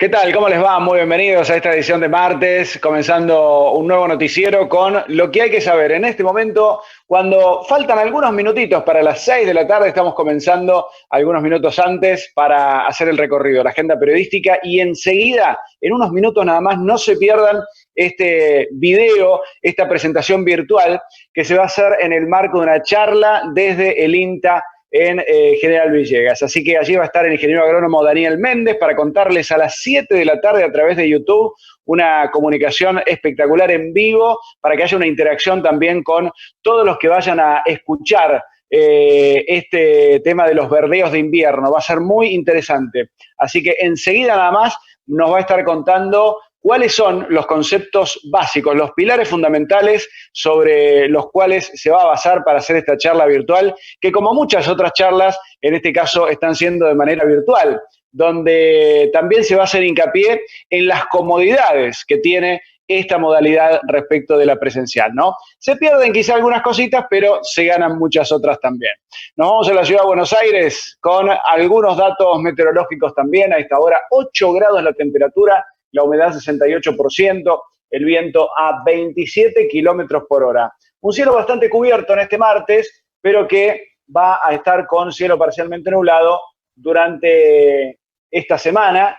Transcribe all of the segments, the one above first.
¿Qué tal? ¿Cómo les va? Muy bienvenidos a esta edición de martes, comenzando un nuevo noticiero con lo que hay que saber. En este momento, cuando faltan algunos minutitos para las 6 de la tarde, estamos comenzando algunos minutos antes para hacer el recorrido, la agenda periodística, y enseguida, en unos minutos nada más, no se pierdan este video, esta presentación virtual que se va a hacer en el marco de una charla desde el INTA en General Villegas. Así que allí va a estar el ingeniero agrónomo Daniel Méndez para contarles a las 7 de la tarde a través de YouTube una comunicación espectacular en vivo para que haya una interacción también con todos los que vayan a escuchar este tema de los verdeos de invierno. Va a ser muy interesante. Así que enseguida nada más nos va a estar contando cuáles son los conceptos básicos, los pilares fundamentales sobre los cuales se va a basar para hacer esta charla virtual, que como muchas otras charlas, en este caso están siendo de manera virtual, donde también se va a hacer hincapié en las comodidades que tiene esta modalidad respecto de la presencial, ¿no? Se pierden quizá algunas cositas, pero se ganan muchas otras también. Nos vamos a la ciudad de Buenos Aires con algunos datos meteorológicos también. A esta hora, 8 grados la temperatura, la humedad 68%, el viento a 27 kilómetros por hora. Un cielo bastante cubierto en este martes, pero que va a estar con cielo parcialmente nublado durante esta semana,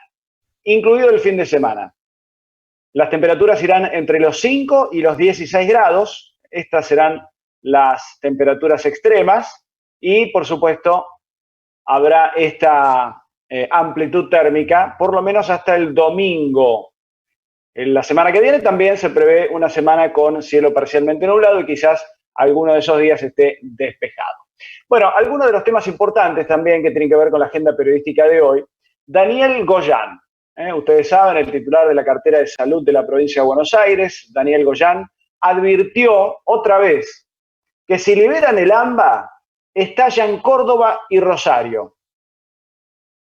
incluido el fin de semana. Las temperaturas irán entre los 5 y los 16 grados. Estas serán las temperaturas extremas y, por supuesto, habrá esta amplitud térmica, por lo menos hasta el domingo. En la semana que viene también se prevé una semana con cielo parcialmente nublado y quizás alguno de esos días esté despejado. Bueno, algunos de los temas importantes también que tienen que ver con la agenda periodística de hoy. Daniel Goyan, ustedes saben, el titular de la cartera de salud de la provincia de Buenos Aires, Daniel Goyan, advirtió otra vez que si liberan el AMBA, estallan Córdoba y Rosario.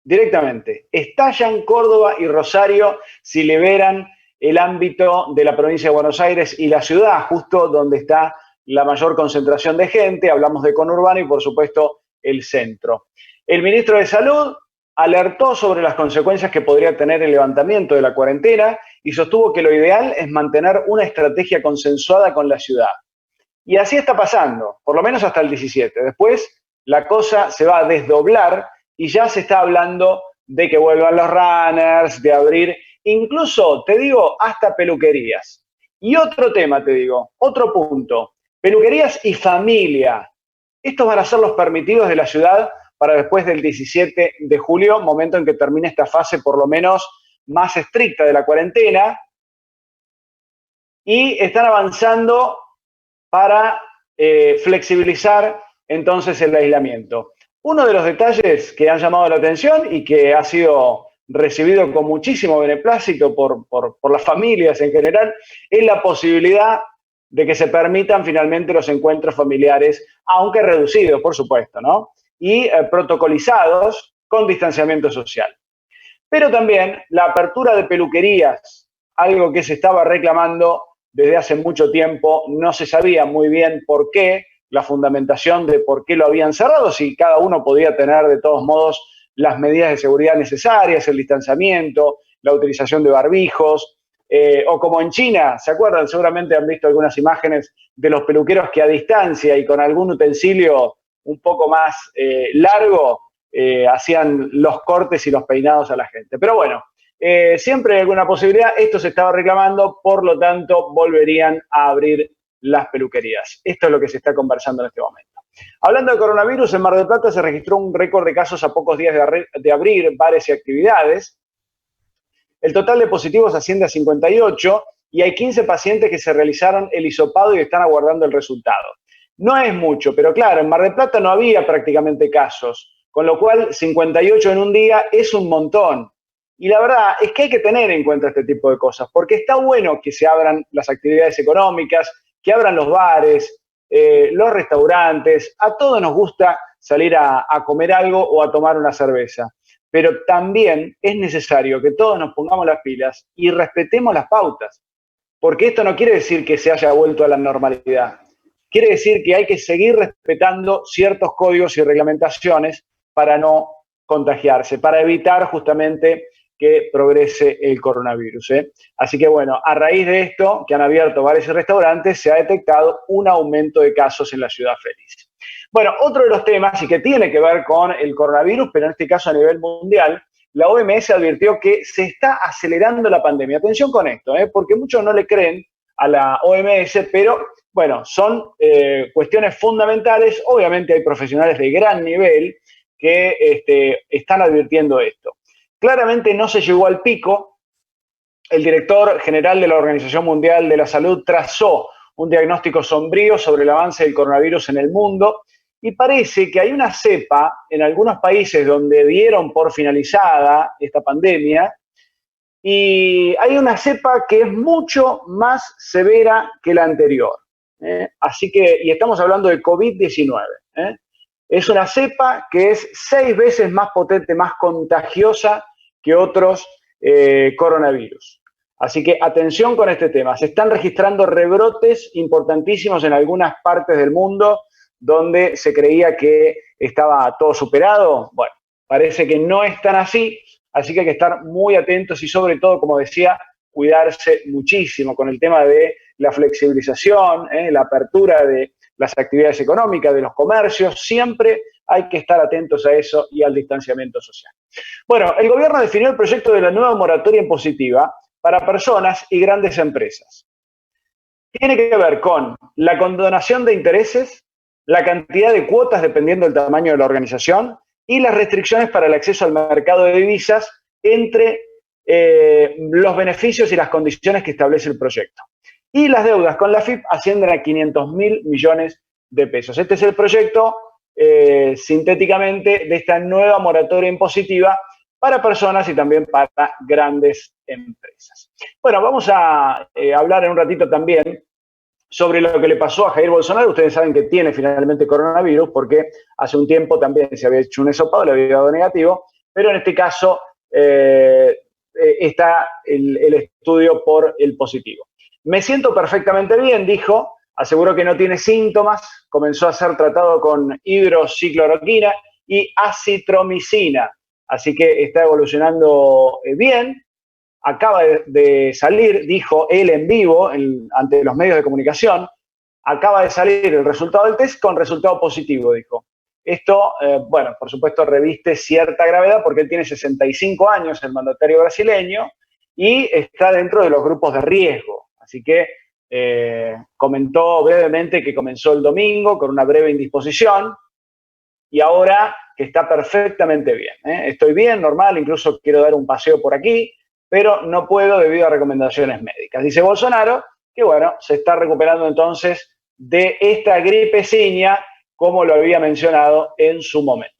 Directamente, estallan Córdoba y Rosario si liberan el ámbito de la provincia de Buenos Aires y la ciudad, justo donde está la mayor concentración de gente. Hablamos de conurbano y, por supuesto, el centro. El ministro de Salud alertó sobre las consecuencias que podría tener el levantamiento de la cuarentena y sostuvo que lo ideal es mantener una estrategia consensuada con la ciudad. Y así está pasando, por lo menos hasta el 17. Después la cosa se va a desdoblar y ya se está hablando de que vuelvan los runners, de abrir, incluso, te digo, hasta peluquerías. Y otro tema, te digo, otro punto, peluquerías y familia. Estos van a ser los permitidos de la ciudad para después del 17 de julio, momento en que termine esta fase por lo menos más estricta de la cuarentena, y están avanzando para flexibilizar entonces el aislamiento. Uno de los detalles que han llamado la atención y que ha sido recibido con muchísimo beneplácito por las familias en general es la posibilidad de que se permitan finalmente los encuentros familiares, aunque reducidos, por supuesto, ¿no? Y protocolizados con distanciamiento social. Pero también la apertura de peluquerías, algo que se estaba reclamando desde hace mucho tiempo, no se sabía muy bien por qué, la fundamentación de por qué lo habían cerrado, si cada uno podía tener de todos modos las medidas de seguridad necesarias, el distanciamiento, la utilización de barbijos, o como en China, ¿se acuerdan? Seguramente han visto algunas imágenes de los peluqueros que a distancia y con algún utensilio un poco más largo hacían los cortes y los peinados a la gente. Pero bueno, siempre hay alguna posibilidad, esto se estaba reclamando, por lo tanto volverían a abrir las peluquerías. Esto es lo que se está conversando en este momento. Hablando de coronavirus, en Mar del Plata se registró un récord de casos a pocos días de abrir bares y actividades. El total de positivos asciende a 58 y hay 15 pacientes que se realizaron el hisopado y están aguardando el resultado. No es mucho, pero claro, en Mar del Plata no había prácticamente casos, con lo cual 58 en un día es un montón. Y la verdad es que hay que tener en cuenta este tipo de cosas, porque está bueno que se abran las actividades económicas, que abran los bares, los restaurantes. A todos nos gusta salir a comer algo o a tomar una cerveza, pero también es necesario que todos nos pongamos las pilas y respetemos las pautas, porque esto no quiere decir que se haya vuelto a la normalidad. Quiere decir que hay que seguir respetando ciertos códigos y reglamentaciones para no contagiarse, para evitar justamente que progrese el coronavirus. Así que bueno, a raíz de esto, que han abierto bares y restaurantes, se ha detectado un aumento de casos en la ciudad feliz. Bueno, otro de los temas, y que tiene que ver con el coronavirus, pero en este caso a nivel mundial, la OMS advirtió que se está acelerando la pandemia. Atención con esto, porque muchos no le creen a la OMS, pero bueno, son cuestiones fundamentales. Obviamente hay profesionales de gran nivel que están advirtiendo esto. Claramente no se llegó al pico. El director general de la Organización Mundial de la Salud trazó un diagnóstico sombrío sobre el avance del coronavirus en el mundo y parece que hay una cepa en algunos países donde dieron por finalizada esta pandemia y hay una cepa que es mucho más severa que la anterior. Así que, y estamos hablando de COVID-19. Es una cepa que es 6 veces más potente, más contagiosa que otros coronavirus. Así que atención con este tema. Se están registrando rebrotes importantísimos en algunas partes del mundo donde se creía que estaba todo superado. Bueno, parece que no es tan así, así que hay que estar muy atentos y sobre todo, como decía, cuidarse muchísimo con el tema de la flexibilización, la apertura de las actividades económicas, de los comercios. Siempre hay que estar atentos a eso y al distanciamiento social. Bueno, el gobierno definió el proyecto de la nueva moratoria impositiva para personas y grandes empresas. Tiene que ver con la condonación de intereses, la cantidad de cuotas dependiendo del tamaño de la organización y las restricciones para el acceso al mercado de divisas entre los beneficios y las condiciones que establece el proyecto. Y las deudas con la AFIP ascienden a 500.000 millones de pesos. Este es el proyecto, sintéticamente, de esta nueva moratoria impositiva para personas y también para grandes empresas. Bueno, vamos a hablar en un ratito también sobre lo que le pasó a Jair Bolsonaro. Ustedes saben que tiene finalmente coronavirus porque hace un tiempo también se había hecho un hisopado, le había dado negativo, pero en este caso está el estudio por el positivo. Me siento perfectamente bien, dijo, aseguró que no tiene síntomas, comenzó a ser tratado con hidroxicloroquina y acitromicina, así que está evolucionando bien. Acaba de salir, dijo él en vivo, ante los medios de comunicación, acaba de salir el resultado del test con resultado positivo, dijo. Esto, bueno, por supuesto reviste cierta gravedad porque él tiene 65 años, el mandatario brasileño, y está dentro de los grupos de riesgo. Así que comentó brevemente que comenzó el domingo con una breve indisposición y ahora que está perfectamente bien. Estoy bien, normal, incluso quiero dar un paseo por aquí, pero no puedo debido a recomendaciones médicas. Dice Bolsonaro que, bueno, se está recuperando entonces de esta gripeciña, como lo había mencionado en su momento.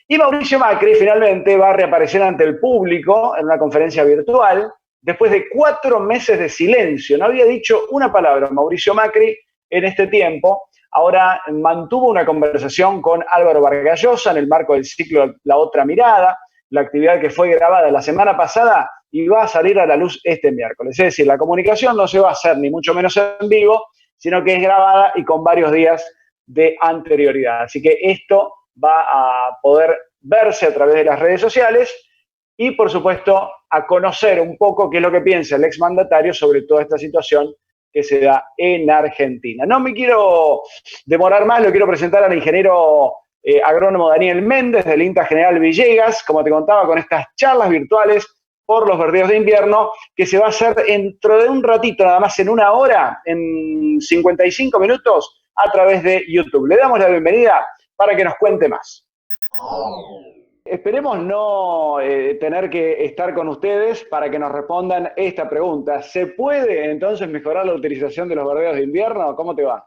Y Mauricio Macri finalmente va a reaparecer ante el público en una conferencia virtual después de 4 meses de silencio. No había dicho una palabra Mauricio Macri en este tiempo. Ahora mantuvo una conversación con Álvaro Vargas Llosa en el marco del ciclo La Otra Mirada, la actividad que fue grabada la semana pasada y va a salir a la luz este miércoles. Es decir, la comunicación no se va a hacer ni mucho menos en vivo, sino que es grabada y con varios días de anterioridad. Así que esto va a poder verse a través de las redes sociales y, por supuesto, a conocer un poco qué es lo que piensa el exmandatario sobre toda esta situación que se da en Argentina. No me quiero demorar más, lo quiero presentar al ingeniero agrónomo Daniel Méndez del INTA General Villegas, como te contaba, con estas charlas virtuales por los verdeos de invierno, que se va a hacer dentro de un ratito, nada más en 1 hora, en 55 minutos, a través de YouTube. Le damos la bienvenida para que nos cuente más. Esperemos no tener que estar con ustedes para que nos respondan esta pregunta. ¿Se puede entonces mejorar la utilización de los verdeos de invierno? ¿Cómo te va?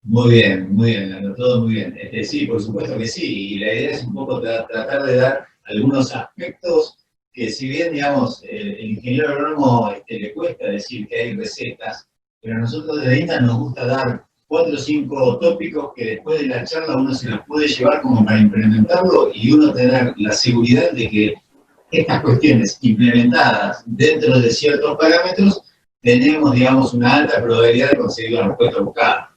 Muy bien, Leandro, todo muy bien. Sí, por supuesto que sí, y la idea es un poco tratar de dar algunos aspectos que si bien, digamos, el ingeniero agrónomo le cuesta decir que hay recetas, pero a nosotros desde INTA nos gusta dar 4 o 5 tópicos que después de la charla uno se los puede llevar como para implementarlo y uno tener la seguridad de que estas cuestiones implementadas dentro de ciertos parámetros tenemos, digamos, una alta probabilidad de conseguir la respuesta buscada.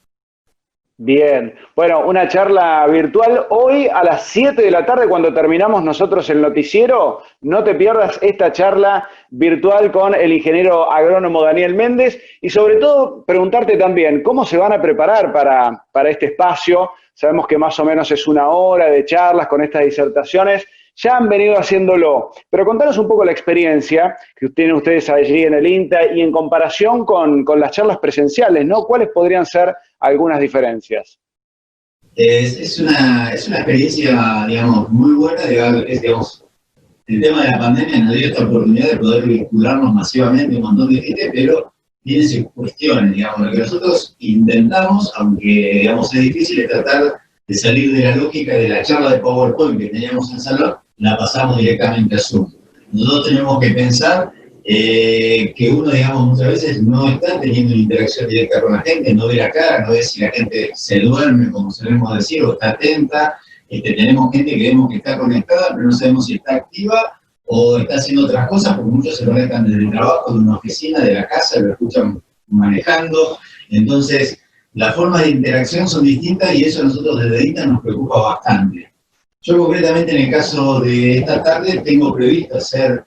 Bien, bueno, una charla virtual hoy a las 7 de la tarde cuando terminamos nosotros el noticiero. No te pierdas esta charla virtual con el ingeniero agrónomo Daniel Méndez y sobre todo preguntarte también cómo se van a preparar para este espacio. Sabemos que más o menos es una hora de charlas con estas disertaciones. Ya han venido haciéndolo, pero contanos un poco la experiencia que tienen ustedes allí en el INTA y en comparación con las charlas presenciales, ¿no? ¿Cuáles podrían ser algunas diferencias? Es una experiencia, digamos, muy buena, digamos, el tema de la pandemia nos dio esta oportunidad de poder vincularnos masivamente un montón de gente, pero tiene sus cuestiones, digamos, lo que nosotros intentamos, aunque, digamos, es difícil, es tratar de salir de la lógica de la charla de PowerPoint que teníamos en salón, la pasamos directamente a Zoom. Nosotros tenemos que pensar que uno, digamos, muchas veces no está teniendo una interacción directa con la gente, no ve la cara, no ve si la gente se duerme, como solemos decir, o está atenta. Tenemos gente que vemos que está conectada, pero no sabemos si está activa o está haciendo otras cosas, porque muchos se conectan desde el trabajo, de una oficina, de la casa, lo escuchan manejando. Entonces, las formas de interacción son distintas y eso a nosotros desde INTA nos preocupa bastante. Yo concretamente en el caso de esta tarde tengo previsto hacer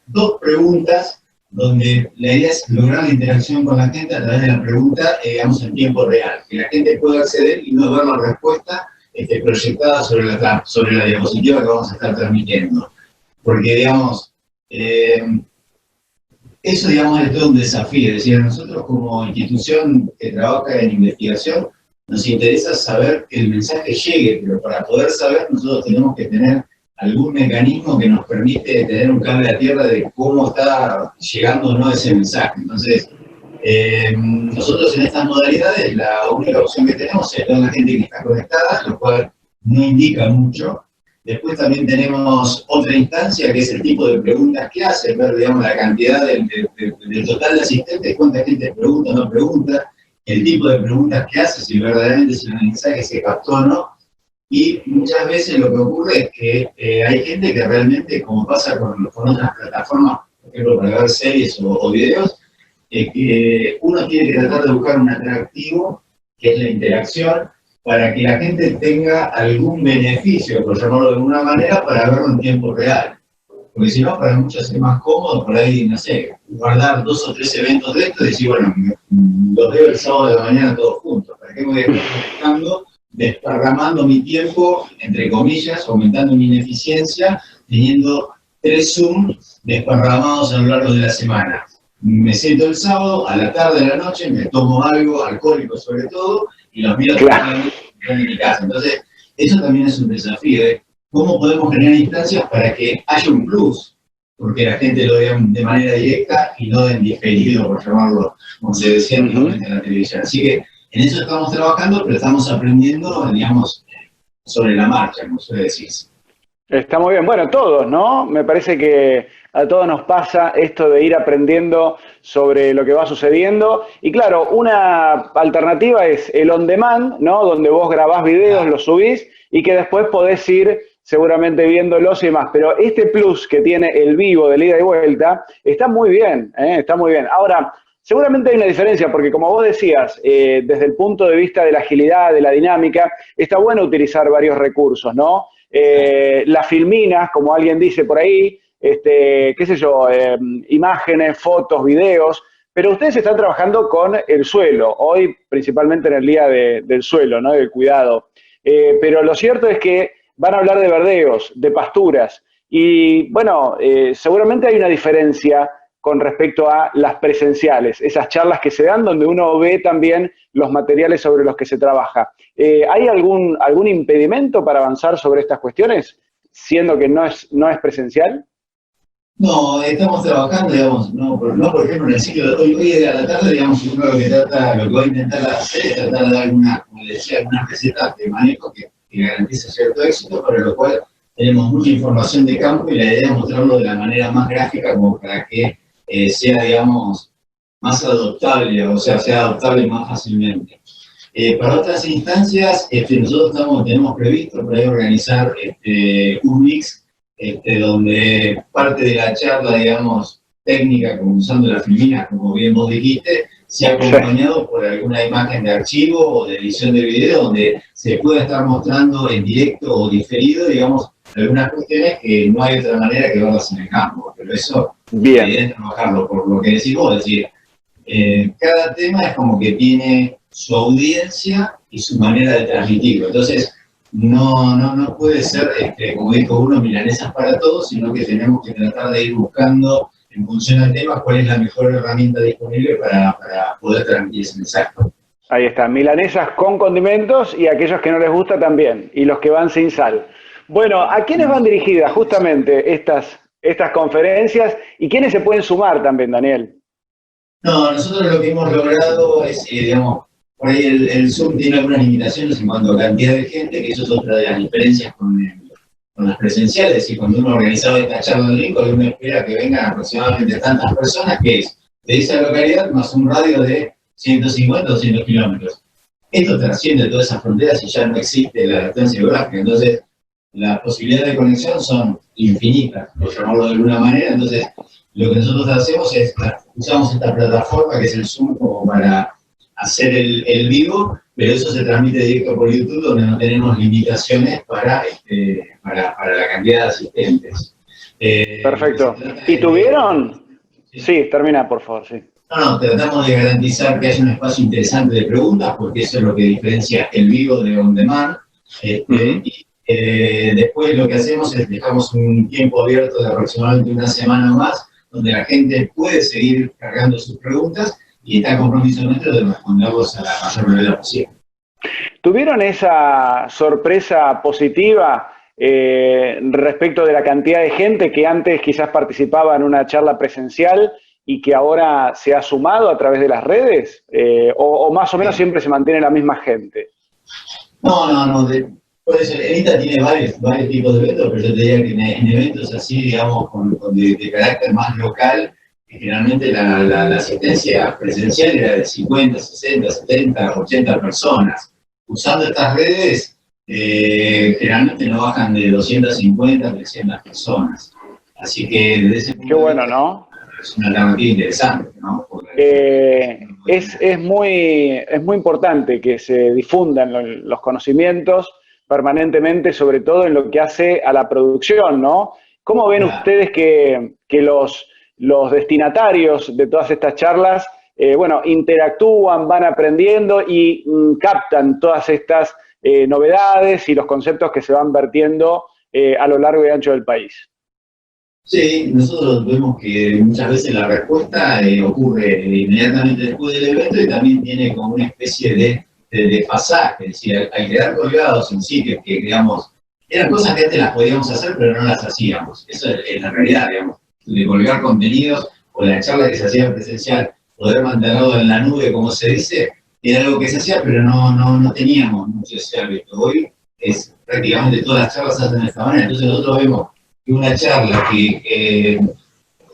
dos preguntas donde la idea es lograr la interacción con la gente a través de la pregunta, digamos, en tiempo real, que la gente pueda acceder y no ver la respuesta proyectada sobre la diapositiva que vamos a estar transmitiendo. Porque, digamos, eso, digamos, es todo un desafío. Es decir, a nosotros como institución que trabaja en investigación, nos interesa saber que el mensaje llegue, pero para poder saber nosotros tenemos que tener algún mecanismo que nos permite tener un cable a tierra de cómo está llegando o no ese mensaje. Entonces, nosotros en estas modalidades, la única opción que tenemos es ver a la gente que está conectada, lo cual no indica mucho. Después también tenemos otra instancia, que es el tipo de preguntas que hacen, ver, digamos, la cantidad del total de asistentes, cuánta gente pregunta o no pregunta, el tipo de preguntas que hace, si verdaderamente si el mensaje se captó o no. Y muchas veces lo que ocurre es que hay gente que realmente, como pasa con otras plataformas, por ejemplo, para ver series o videos, que uno tiene que tratar de buscar un atractivo, que es la interacción, para que la gente tenga algún beneficio, por llamarlo de alguna manera, para verlo en tiempo real. Porque si no, para muchos es más cómodo por ahí, no sé, guardar 2 o 3 eventos de esto y decir, bueno, los veo el sábado de la mañana todos juntos. ¿Para qué me voy a estar conectando, desparramando mi tiempo, entre comillas, aumentando mi ineficiencia, teniendo 3 Zoom desparramados a lo largo de la semana? Me siento el sábado, a la tarde, a la noche, me tomo algo, alcohólico sobre todo, y los miro en mi casa. Entonces, eso también es un desafío, ¿eh? ¿Cómo podemos generar instancias para que haya un plus? Porque la gente lo vea de manera directa y no en diferido, por llamarlo, como se decía en la televisión. Así que en eso estamos trabajando, pero estamos aprendiendo, digamos, sobre la marcha, como suele decirse. Está muy bien. Bueno, todos, ¿no? Me parece que a todos nos pasa esto de ir aprendiendo sobre lo que va sucediendo. Y claro, una alternativa es el on demand, ¿no? Donde vos grabás videos, los subís y que después podés ir seguramente viéndolos y demás. Pero este plus que tiene el vivo de ida y vuelta está muy bien, ¿eh? Está muy bien. Ahora, seguramente hay una diferencia, porque como vos decías, desde el punto de vista de la agilidad, de la dinámica, está bueno utilizar varios recursos, ¿no? Las filminas, como alguien dice por ahí, qué sé yo, imágenes, fotos, videos, pero ustedes están trabajando con el suelo, hoy principalmente en el día del suelo, ¿no? Del cuidado. Pero lo cierto es que van a hablar de verdeos, de pasturas, y bueno, seguramente hay una diferencia con respecto a las presenciales, esas charlas que se dan donde uno ve también los materiales sobre los que se trabaja. ¿Hay algún impedimento para avanzar sobre estas cuestiones, siendo que no es presencial? No, estamos trabajando, digamos, no por ejemplo en el ciclo de hoy a la tarde, digamos, uno lo que va a intentar hacer es tratar de dar como le decía, algunas recetas de manejo que garantice cierto éxito, para lo cual tenemos mucha información de campo y la idea es mostrarlo de la manera más gráfica como para que sea, digamos, más adoptable, o sea adoptable más fácilmente. Para otras instancias, nosotros tenemos previsto por ahí organizar un mix donde parte de la charla, digamos, técnica, como usando las filminas, como bien vos dijiste, sea acompañado por alguna imagen de archivo o de edición de video donde se pueda estar mostrando en directo o diferido, digamos, algunas cuestiones que no hay otra manera que verlas en el campo. Pero eso la idea es trabajarlo, por lo que decís vos, es decir, cada tema es como que tiene su audiencia y su manera de transmitirlo. Entonces, no puede ser, como dijo uno, milanesas para todos, sino que tenemos que tratar de ir buscando, en función del tema, cuál es la mejor herramienta disponible para poder transmitir ese mensaje. Ahí está, milanesas con condimentos y aquellos que no les gusta también, y los que van sin sal. Bueno, ¿a quiénes van dirigidas justamente estas conferencias y quiénes se pueden sumar también, Daniel? No, nosotros lo que hemos logrado es, digamos, por ahí el Zoom tiene algunas limitaciones en cuanto a cantidad de gente, que eso es otra de las diferencias con las presenciales. Y cuando uno organizaba esta charla en Lincoln, uno espera que vengan aproximadamente tantas personas, que es de esa localidad más un radio de 150 o 200 kilómetros. Esto trasciende todas esas fronteras y ya no existe la distancia geográfica. Entonces, las posibilidades de conexión son infinitas, por llamarlo de alguna manera. Entonces, lo que nosotros hacemos es, usamos esta plataforma que es el Zoom como para hacer el vivo, pero eso se transmite directo por YouTube, donde no tenemos limitaciones para la cantidad de asistentes. Perfecto. ¿Y tuvieron? Sí, termina, por favor, sí. No, tratamos de garantizar que haya un espacio interesante de preguntas, porque eso es lo que diferencia el vivo de on demand. Y después lo que hacemos es dejamos un tiempo abierto de aproximadamente una semana más, donde la gente puede seguir cargando sus preguntas y está el compromiso nuestro de responderlos a la mayor brevedad posible. ¿Tuvieron esa sorpresa positiva respecto de la cantidad de gente que antes quizás participaba en una charla presencial y que ahora se ha sumado a través de las redes? ¿O más o menos siempre se mantiene la misma gente? No. Por eso, el INTA tiene varios tipos de eventos, pero yo te diría que en eventos así, digamos, de carácter más local, generalmente la asistencia presencial era de 50, 60, 70, 80 personas. Usando estas redes, generalmente no bajan de 250, 300 personas. Así que desde ese punto Qué bueno, ¿no? Es una alternativa interesante, ¿no? Es muy importante que se difundan los conocimientos permanentemente, sobre todo en lo que hace a la producción, ¿no? ¿Cómo ven ustedes que los destinatarios de todas estas charlas, interactúan, van aprendiendo y captan todas estas novedades y los conceptos que se van vertiendo a lo largo y ancho del país? Sí, nosotros vemos que muchas veces la respuesta ocurre inmediatamente después del evento y también tiene como una especie de desfasaje, es decir, al quedar colgados en sitios que, digamos, eran cosas que antes las podíamos hacer pero no las hacíamos. Eso es la realidad, digamos, de colgar contenidos o la charla que se hacía presencial, poder mantenerlo en la nube, como se dice, era algo que se hacía pero no teníamos mucho ese hábito. Hoy es prácticamente todas las charlas se hacen de esta manera, entonces nosotros vemos una charla que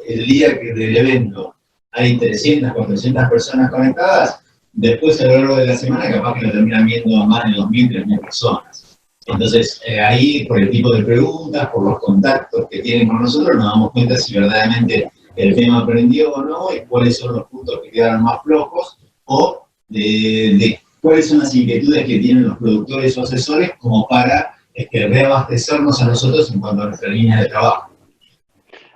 el día del evento hay 300, 400 personas conectadas, después a lo largo de la semana capaz que lo terminan viendo a más de 2.000, 3.000 personas. Entonces ahí, por el tipo de preguntas, por los contactos que tienen con nosotros, nos damos cuenta si verdaderamente el tema aprendió o no, y cuáles son los puntos que quedaron más flojos, o de cuáles son las inquietudes que tienen los productores o asesores como para reabastecernos a nosotros en cuanto a nuestra línea de trabajo.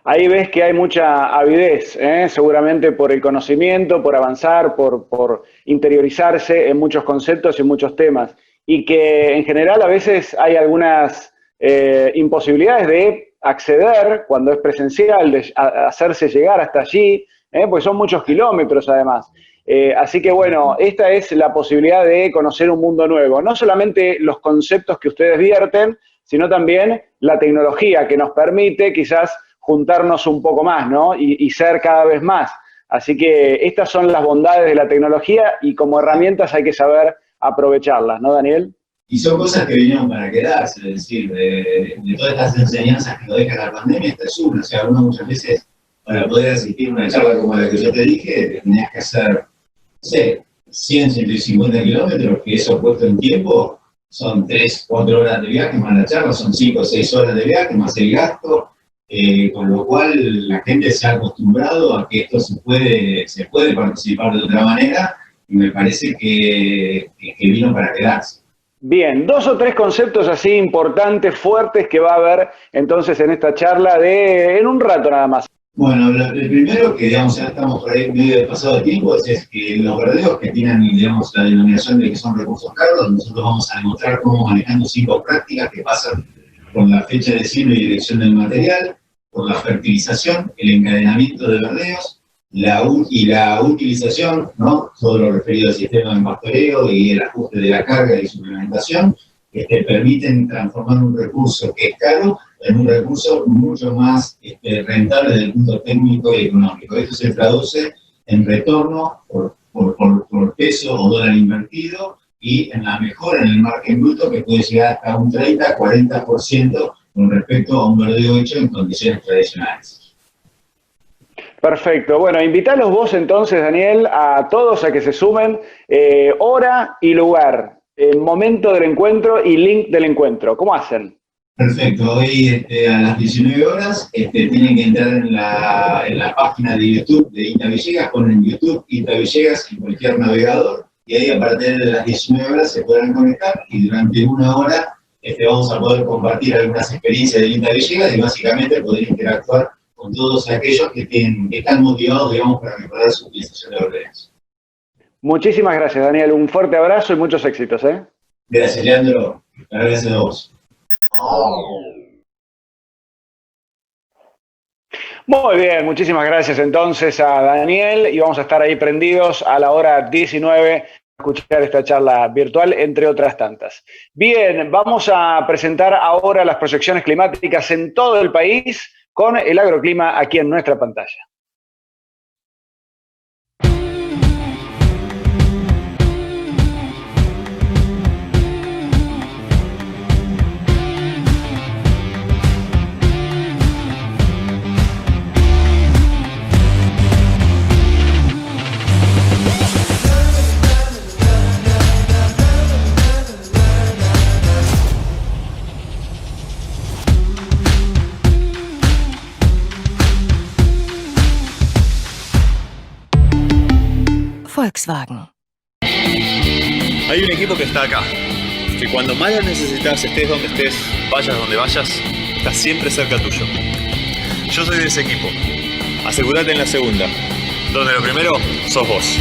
Ahí ves que hay mucha avidez, seguramente por el conocimiento, por avanzar, por interiorizarse en muchos conceptos y en muchos temas. Y que en general a veces hay algunas imposibilidades de acceder cuando es presencial, de hacerse llegar hasta allí, porque son muchos kilómetros además. Así que bueno, esta es la posibilidad de conocer un mundo nuevo. No solamente los conceptos que ustedes vierten, sino también la tecnología que nos permite quizás juntarnos un poco más, ¿no? Y ser cada vez más. Así que estas son las bondades de la tecnología y como herramientas hay que saber aprovecharlas, ¿no, Daniel? Y son cosas que vinieron para quedarse, es decir, de todas estas enseñanzas que nos deja la pandemia, esta es una. O sea, uno muchas veces, para poder asistir a una charla como la que yo te dije, tenías que hacer, no sé, 100, 150 kilómetros, que eso puesto en tiempo, son 3, 4 horas de viaje, más la charla, son 5 o 6 horas de viaje, más el gasto. con lo cual la gente se ha acostumbrado a que esto se puede participar de otra manera, y me parece que vino para quedarse. Bien, 2 o 3 conceptos así importantes, fuertes que va a haber entonces en esta charla en un rato nada más. Bueno, el primero que, digamos, ya estamos por ahí medio pasado de tiempo, es que los verdeos que tienen, digamos, la denominación de que son recursos caros, nosotros vamos a demostrar cómo manejando 5 prácticas que pasan por la fecha de ciclo y dirección del material, por la fertilización, el encadenamiento de verdeos, y la utilización, ¿no? Todo lo referido al sistema de pastoreo y el ajuste de la carga y suplementación, que permiten transformar un recurso que es caro en un recurso mucho más rentable desde el punto técnico y económico. Esto se traduce en retorno por peso o dólar invertido y en la mejora en el margen bruto, que puede llegar hasta un 30-40% con respecto a un verdeo hecho en condiciones tradicionales. Perfecto. Bueno, invítalos vos entonces, Daniel, a todos a que se sumen, hora y lugar, momento del encuentro y link del encuentro. ¿Cómo hacen? Perfecto. Hoy a las 19 horas tienen que entrar en la página de YouTube de INTA Villegas, ponen YouTube INTA Villegas en cualquier navegador, y ahí a partir de las 19 horas se podrán conectar, y durante 1 hora vamos a poder compartir algunas experiencias de INTA Villegas y básicamente poder interactuar con todos aquellos que están motivados, digamos, para mejorar su utilización de verdeos. Muchísimas gracias, Daniel. Un fuerte abrazo y muchos éxitos, ¿eh? Gracias, Leandro. Gracias a vos. Muy bien, muchísimas gracias entonces a Daniel, y vamos a estar ahí prendidos a la hora 19 a escuchar esta charla virtual, entre otras tantas. Bien, vamos a presentar ahora las proyecciones climáticas en todo el país con el agroclima aquí en nuestra pantalla. Volkswagen. Hay un equipo que está acá, que cuando más lo necesitas, estés donde estés, vayas donde vayas, está siempre cerca tuyo. Yo soy de ese equipo. Asegúrate en la segunda, donde lo primero sos vos.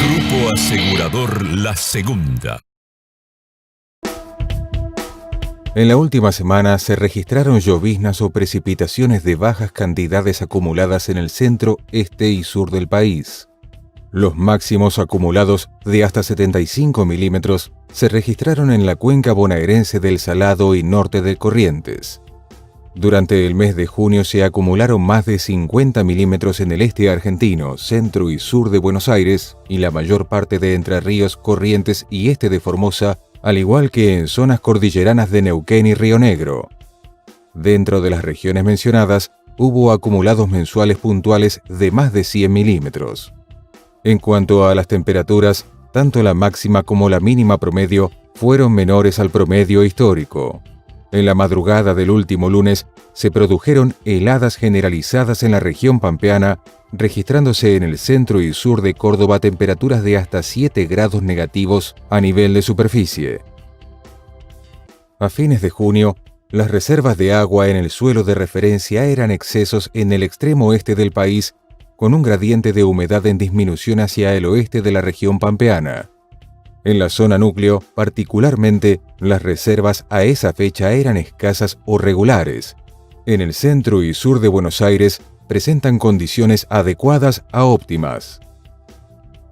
Grupo Asegurador La Segunda. En la última semana se registraron lloviznas o precipitaciones de bajas cantidades acumuladas en el centro, este y sur del país. Los máximos acumulados de hasta 75 milímetros se registraron en la cuenca bonaerense del Salado y norte de Corrientes. Durante el mes de junio se acumularon más de 50 milímetros en el este argentino, centro y sur de Buenos Aires y la mayor parte de Entre Ríos, Corrientes y este de Formosa, al igual que en zonas cordilleranas de Neuquén y Río Negro. Dentro de las regiones mencionadas, hubo acumulados mensuales puntuales de más de 100 milímetros. En cuanto a las temperaturas, tanto la máxima como la mínima promedio fueron menores al promedio histórico. En la madrugada del último lunes, se produjeron heladas generalizadas en la región pampeana, registrándose en el centro y sur de Córdoba temperaturas de hasta 7 grados negativos a nivel de superficie. A fines de junio, las reservas de agua en el suelo de referencia eran excesos en el extremo oeste del país, con un gradiente de humedad en disminución hacia el oeste de la región pampeana. En la zona núcleo, particularmente, las reservas a esa fecha eran escasas o regulares. En el centro y sur de Buenos Aires, presentan condiciones adecuadas a óptimas.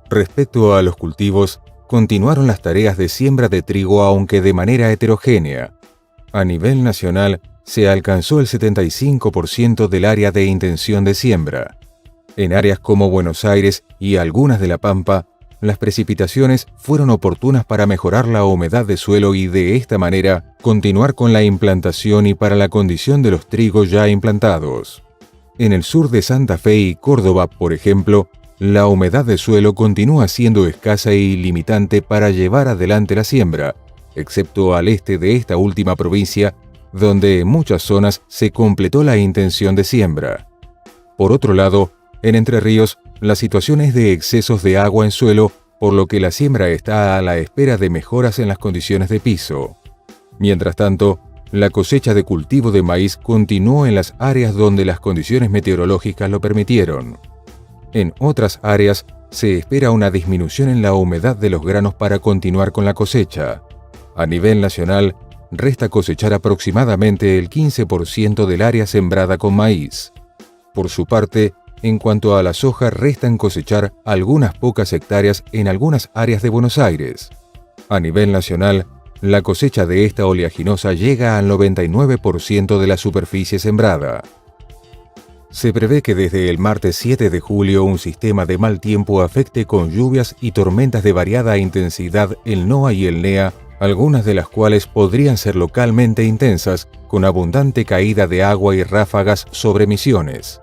Respecto a los cultivos, continuaron las tareas de siembra de trigo aunque de manera heterogénea. A nivel nacional, se alcanzó el 75% del área de intención de siembra. En áreas como Buenos Aires y algunas de La Pampa, las precipitaciones fueron oportunas para mejorar la humedad de suelo y de esta manera continuar con la implantación y para la condición de los trigos ya implantados. En el sur de Santa Fe y Córdoba, por ejemplo, la humedad de suelo continúa siendo escasa y limitante para llevar adelante la siembra, excepto al este de esta última provincia, donde en muchas zonas se completó la intención de siembra. Por otro lado, en Entre Ríos, la situación es de excesos de agua en suelo, por lo que la siembra está a la espera de mejoras en las condiciones de piso. Mientras tanto, la cosecha de cultivo de maíz continuó en las áreas donde las condiciones meteorológicas lo permitieron. En otras áreas, se espera una disminución en la humedad de los granos para continuar con la cosecha. A nivel nacional, resta cosechar aproximadamente el 15% del área sembrada con maíz. Por su parte, en cuanto a la soja, restan cosechar algunas pocas hectáreas en algunas áreas de Buenos Aires. A nivel nacional, la cosecha de esta oleaginosa llega al 99% de la superficie sembrada. Se prevé que desde el martes 7 de julio un sistema de mal tiempo afecte con lluvias y tormentas de variada intensidad el NOA y el NEA, algunas de las cuales podrían ser localmente intensas, con abundante caída de agua y ráfagas sobre Misiones.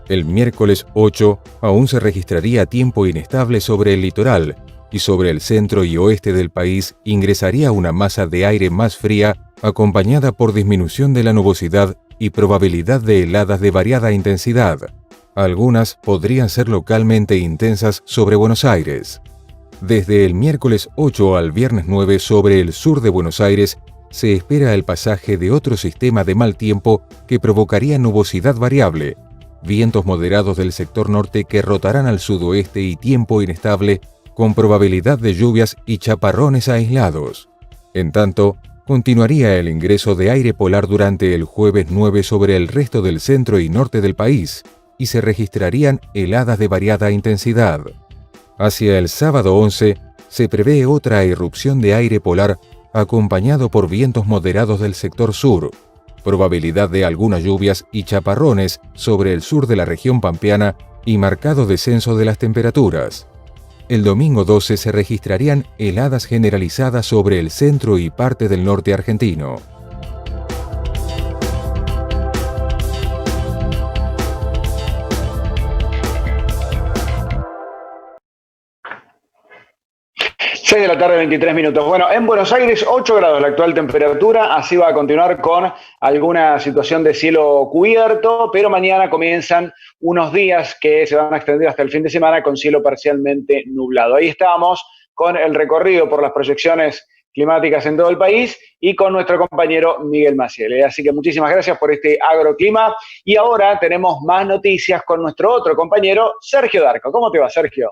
El miércoles 8 aún se registraría tiempo inestable sobre el litoral, y sobre el centro y oeste del país ingresaría una masa de aire más fría, acompañada por disminución de la nubosidad y probabilidad de heladas de variada intensidad. Algunas podrían ser localmente intensas sobre Buenos Aires. Desde el miércoles 8 al viernes 9 sobre el sur de Buenos Aires se espera el pasaje de otro sistema de mal tiempo que provocaría nubosidad variable, vientos moderados del sector norte que rotarán al sudoeste y tiempo inestable con probabilidad de lluvias y chaparrones aislados. En tanto, continuaría el ingreso de aire polar durante el jueves 9 sobre el resto del centro y norte del país y se registrarían heladas de variada intensidad. Hacia el sábado 11 se prevé otra irrupción de aire polar acompañado por vientos moderados del sector sur, probabilidad de algunas lluvias y chaparrones sobre el sur de la región pampeana y marcado descenso de las temperaturas. El domingo 12 se registrarían heladas generalizadas sobre el centro y parte del norte argentino. De la tarde, 23 minutos. Bueno, en Buenos Aires, 8 grados la actual temperatura. Así va a continuar con alguna situación de cielo cubierto, pero mañana comienzan unos días que se van a extender hasta el fin de semana con cielo parcialmente nublado. Ahí estamos con el recorrido por las proyecciones climáticas en todo el país y con nuestro compañero Miguel Maciel. Así que muchísimas gracias por este agroclima. Y ahora tenemos más noticias con nuestro otro compañero, Sergio D'Arco. ¿Cómo te va, Sergio?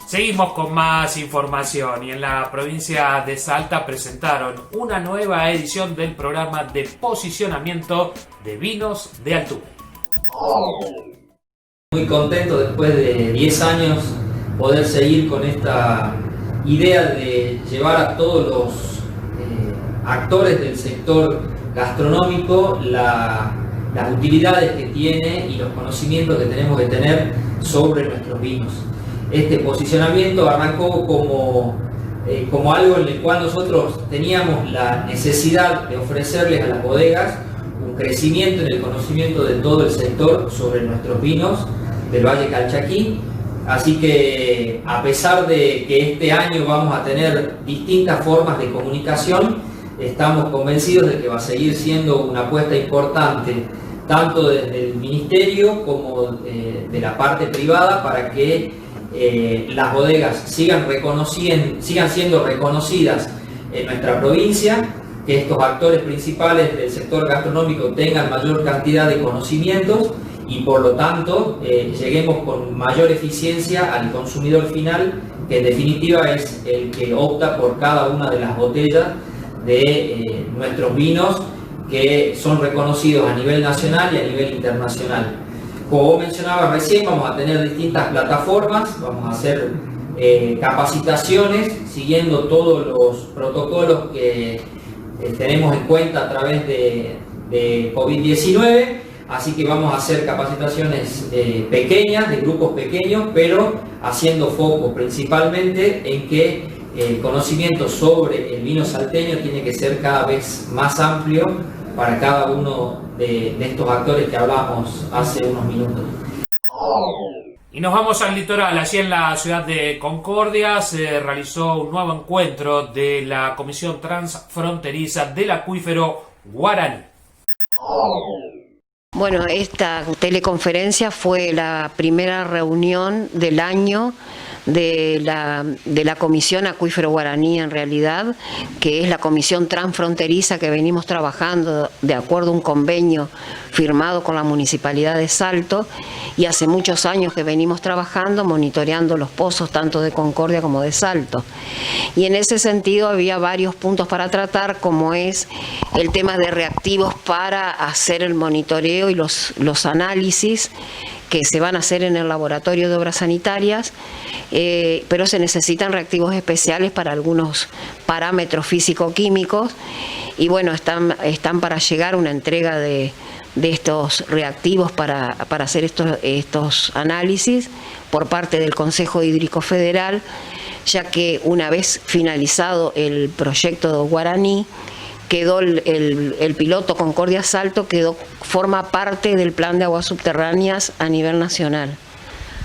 Seguimos con más información y en la provincia de Salta presentaron una nueva edición del programa de posicionamiento de vinos de altura. Muy contento después de 10 años poder seguir con esta idea de llevar a todos los actores del sector gastronómico las utilidades que tiene y los conocimientos que tenemos que tener sobre nuestros vinos. Este posicionamiento arrancó como algo en el cual nosotros teníamos la necesidad de ofrecerles a las bodegas un crecimiento en el conocimiento de todo el sector sobre nuestros vinos del Valle Calchaquí. Así que a pesar de que este año vamos a tener distintas formas de comunicación, estamos convencidos de que va a seguir siendo una apuesta importante tanto desde el Ministerio como de la parte privada para que las bodegas sigan siendo reconocidas en nuestra provincia, que estos actores principales del sector gastronómico tengan mayor cantidad de conocimientos y por lo tanto lleguemos con mayor eficiencia al consumidor final, que en definitiva es el que opta por cada una de las botellas de nuestros vinos que son reconocidos a nivel nacional y a nivel internacional. Como mencionaba recién, vamos a tener distintas plataformas, vamos a hacer capacitaciones siguiendo todos los protocolos que tenemos en cuenta a través de COVID-19, así que vamos a hacer capacitaciones pequeñas, de grupos pequeños, pero haciendo foco principalmente en que el conocimiento sobre el vino salteño tiene que ser cada vez más amplio para cada uno de estos actores que hablamos hace unos minutos. Y nos vamos al litoral. Allí en la ciudad de Concordia se realizó un nuevo encuentro de la Comisión Transfronteriza del Acuífero Guaraní. Bueno, esta teleconferencia fue la primera reunión del año de la Comisión Acuífero Guaraní, en realidad, que es la comisión transfronteriza que venimos trabajando de acuerdo a un convenio firmado con la Municipalidad de Salto, y hace muchos años que venimos trabajando, monitoreando los pozos tanto de Concordia como de Salto. Y en ese sentido había varios puntos para tratar, como es el tema de reactivos para hacer el monitoreo y los análisis que se van a hacer en el laboratorio de obras sanitarias, pero se necesitan reactivos especiales para algunos parámetros físico-químicos, y bueno, están para llegar una entrega de estos reactivos para hacer estos análisis por parte del Consejo Hídrico Federal, ya que una vez finalizado el proyecto Guaraní, quedó el piloto Concordia Salto, forma parte del plan de aguas subterráneas a nivel nacional,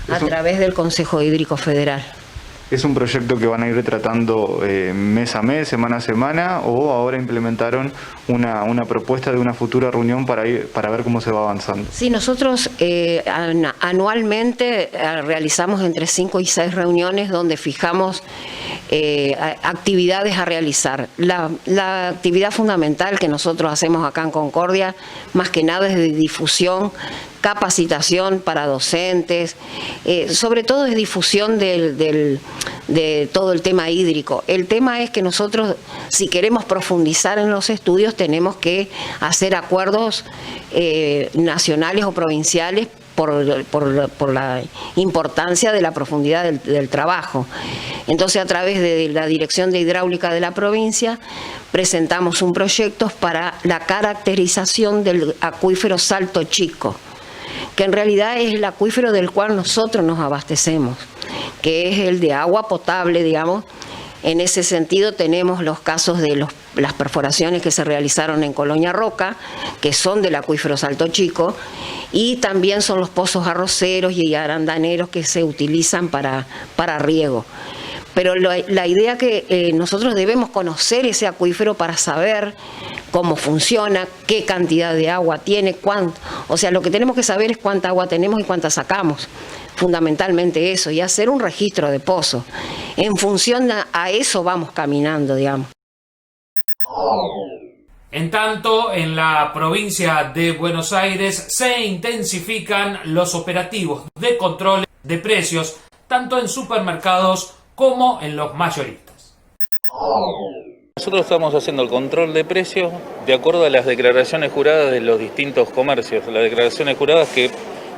a través del Consejo Hídrico Federal. ¿Es un proyecto que van a ir tratando mes a mes, semana a semana, o ahora implementaron una propuesta de una futura reunión para ver cómo se va avanzando? Sí, nosotros anualmente realizamos entre 5 y 6 reuniones donde fijamos actividades a realizar. La actividad fundamental que nosotros hacemos acá en Concordia, más que nada, es de difusión, capacitación para docentes, sobre todo es difusión de todo el tema hídrico. El tema es que nosotros, si queremos profundizar en los estudios, tenemos que hacer acuerdos nacionales o provinciales por la importancia de la profundidad del trabajo. Entonces, a través de la Dirección de Hidráulica de la provincia, presentamos un proyecto para la caracterización del acuífero Salto Chico, que en realidad es el acuífero del cual nosotros nos abastecemos, que es el de agua potable, digamos. En ese sentido tenemos los casos de las perforaciones que se realizaron en Colonia Roca, que son del acuífero Salto Chico, y también son los pozos arroceros y arandaneros que se utilizan para riego. Pero la idea que nosotros debemos conocer ese acuífero para saber cómo funciona, qué cantidad de agua tiene, cuánto. O sea, lo que tenemos que saber es cuánta agua tenemos y cuánta sacamos. Fundamentalmente eso, y hacer un registro de pozos. En función a eso vamos caminando, digamos. En tanto, en la provincia de Buenos Aires se intensifican los operativos de control de precios, tanto en supermercados como en los mayoristas. Nosotros estamos haciendo el control de precios de acuerdo a las declaraciones juradas de los distintos comercios, las declaraciones juradas que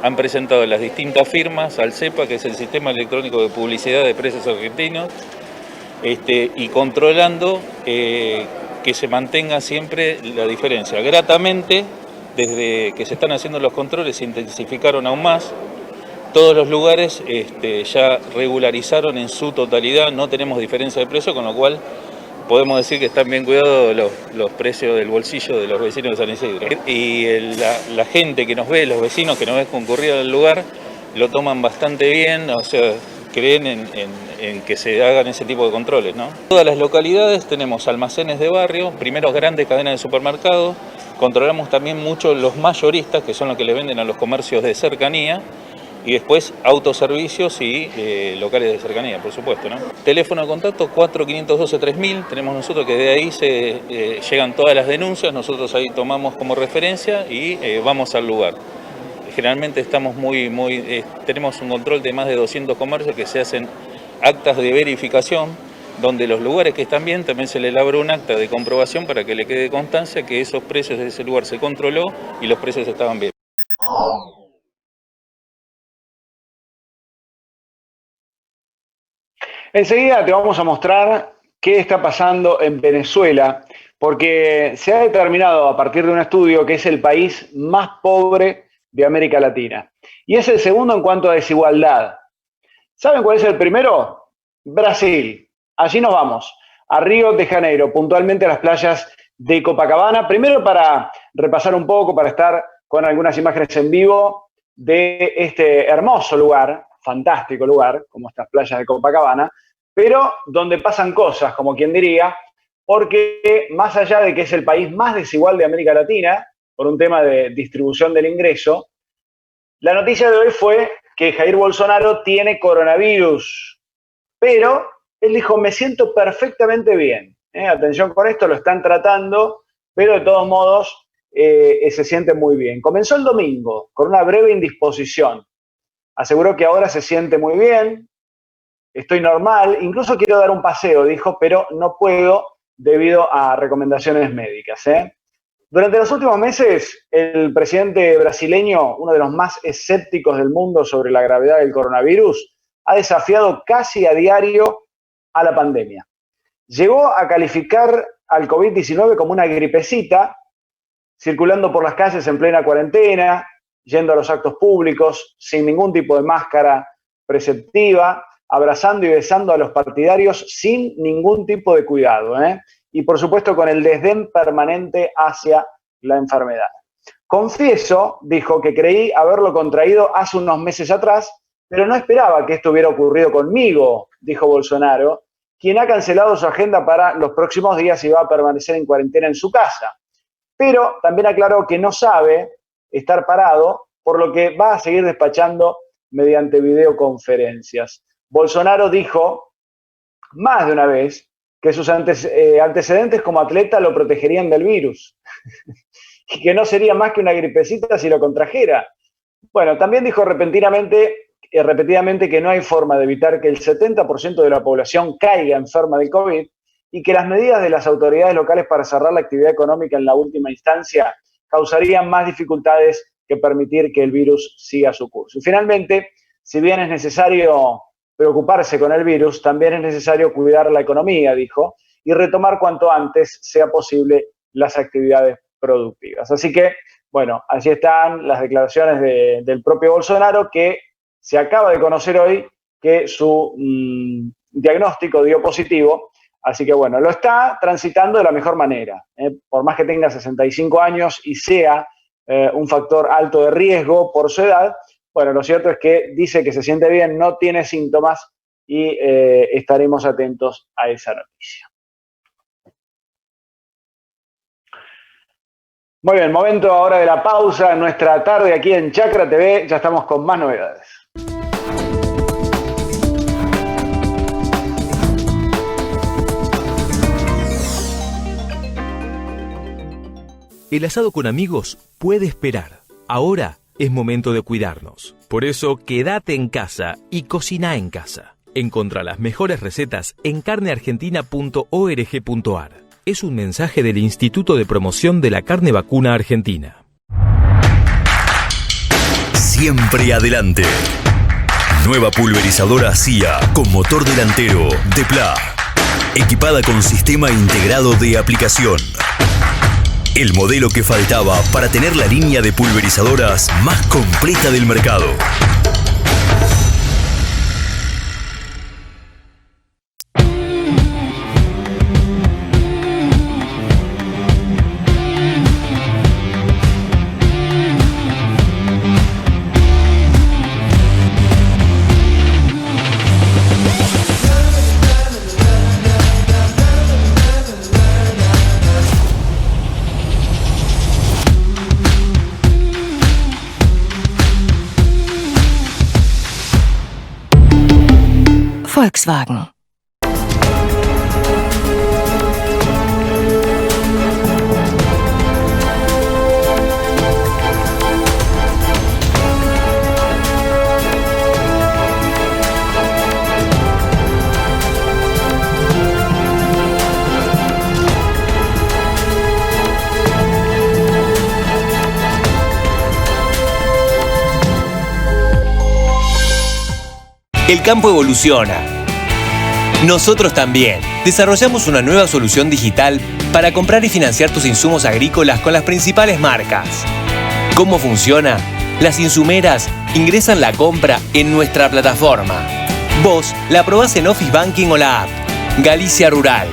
han presentado las distintas firmas al SEPA, que es el Sistema Electrónico de Publicidad de Precios Argentinos, y controlando que se mantenga siempre la diferencia. Gratamente, desde que se están haciendo los controles, se intensificaron aún más. Todos los lugares ya regularizaron en su totalidad, no tenemos diferencia de precio, con lo cual podemos decir que están bien cuidados los precios del bolsillo de los vecinos de San Isidro. Y la gente que nos ve, los vecinos que nos ven concurrir al lugar, lo toman bastante bien, o sea, creen en que se hagan ese tipo de controles, ¿no? En todas las localidades tenemos almacenes de barrio, primeros grandes cadenas de supermercados, controlamos también mucho los mayoristas, que son los que le venden a los comercios de cercanía, y después autoservicios y locales de cercanía, por supuesto, ¿no? Teléfono de contacto 4512-3000, tenemos nosotros que de ahí se llegan todas las denuncias, nosotros ahí tomamos como referencia y vamos al lugar. Generalmente estamos tenemos un control de más de 200 comercios que se hacen actas de verificación, donde los lugares que están bien también se le elabora un acta de comprobación para que le quede constancia que esos precios de ese lugar se controló y los precios estaban bien. Enseguida te vamos a mostrar qué está pasando en Venezuela, porque se ha determinado a partir de un estudio que es el país más pobre de América Latina. Y es el segundo en cuanto a desigualdad. ¿Saben cuál es el primero? Brasil. Allí nos vamos, a Río de Janeiro, puntualmente a las playas de Copacabana. Primero para repasar un poco, para estar con algunas imágenes en vivo de este hermoso lugar, fantástico lugar, como estas playas de Copacabana, pero donde pasan cosas, como quien diría, porque más allá de que es el país más desigual de América Latina, por un tema de distribución del ingreso, la noticia de hoy fue que Jair Bolsonaro tiene coronavirus, pero él dijo, me siento perfectamente bien. Atención con esto, lo están tratando, pero de todos modos se siente muy bien. Comenzó el domingo con una breve indisposición. Aseguró que ahora se siente muy bien, estoy normal, incluso quiero dar un paseo, dijo, pero no puedo debido a recomendaciones médicas. Durante los últimos meses, el presidente brasileño, uno de los más escépticos del mundo sobre la gravedad del coronavirus, ha desafiado casi a diario a la pandemia. Llegó a calificar al COVID-19 como una gripecita, circulando por las calles en plena cuarentena, yendo a los actos públicos, sin ningún tipo de máscara preceptiva, abrazando y besando a los partidarios sin ningún tipo de cuidado, y por supuesto con el desdén permanente hacia la enfermedad. Confieso, dijo, que creí haberlo contraído hace unos meses atrás, pero no esperaba que esto hubiera ocurrido conmigo, dijo Bolsonaro, quien ha cancelado su agenda para los próximos días y va a permanecer en cuarentena en su casa. Pero también aclaró que no sabe estar parado, por lo que va a seguir despachando mediante videoconferencias. Bolsonaro dijo más de una vez que sus antecedentes como atleta lo protegerían del virus y que no sería más que una gripecita si lo contrajera. Bueno, también dijo repetidamente que no hay forma de evitar que el 70% de la población caiga enferma de COVID y que las medidas de las autoridades locales para cerrar la actividad económica en la última instancia causarían más dificultades que permitir que el virus siga su curso. Y finalmente, si bien es necesario preocuparse con el virus, también es necesario cuidar la economía, dijo, y retomar cuanto antes sea posible las actividades productivas. Así que, bueno, allí están las declaraciones del propio Bolsonaro, que se acaba de conocer hoy que su diagnóstico dio positivo, así que bueno, lo está transitando de la mejor manera. Por más que tenga 65 años y sea un factor alto de riesgo por su edad, bueno, lo cierto es que dice que se siente bien, no tiene síntomas y estaremos atentos a esa noticia. Muy bien, momento ahora de la pausa en nuestra tarde aquí en Chakra TV. Ya estamos con más novedades. El asado con amigos puede esperar. Ahora es momento de cuidarnos. Por eso, quédate en casa y cocina en casa. Encontrá las mejores recetas en carneargentina.org.ar. Es un mensaje del Instituto de Promoción de la Carne Vacuna Argentina. Siempre adelante. Nueva pulverizadora CIA con motor delantero Depla. Equipada con sistema integrado de aplicación. El modelo que faltaba para tener la línea de pulverizadoras más completa del mercado. Volkswagen. El campo evoluciona. Nosotros también. Desarrollamos una nueva solución digital para comprar y financiar tus insumos agrícolas con las principales marcas. ¿Cómo funciona? Las insumeras ingresan la compra en nuestra plataforma. Vos la probás en Office Banking o la app. Galicia Rural.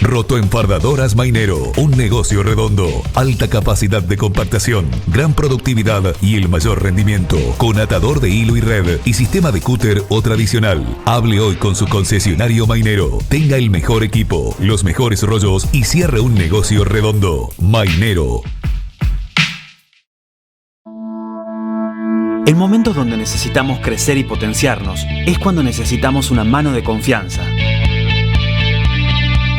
Rotoenfardadoras Mainero, un negocio redondo, alta capacidad de compactación, gran productividad y el mayor rendimiento, con atador de hilo y red y sistema de cúter o tradicional. Hable hoy con su concesionario Mainero. Tenga el mejor equipo, los mejores rollos y cierre un negocio redondo. Mainero. En momentos donde necesitamos crecer y potenciarnos, es cuando necesitamos una mano de confianza.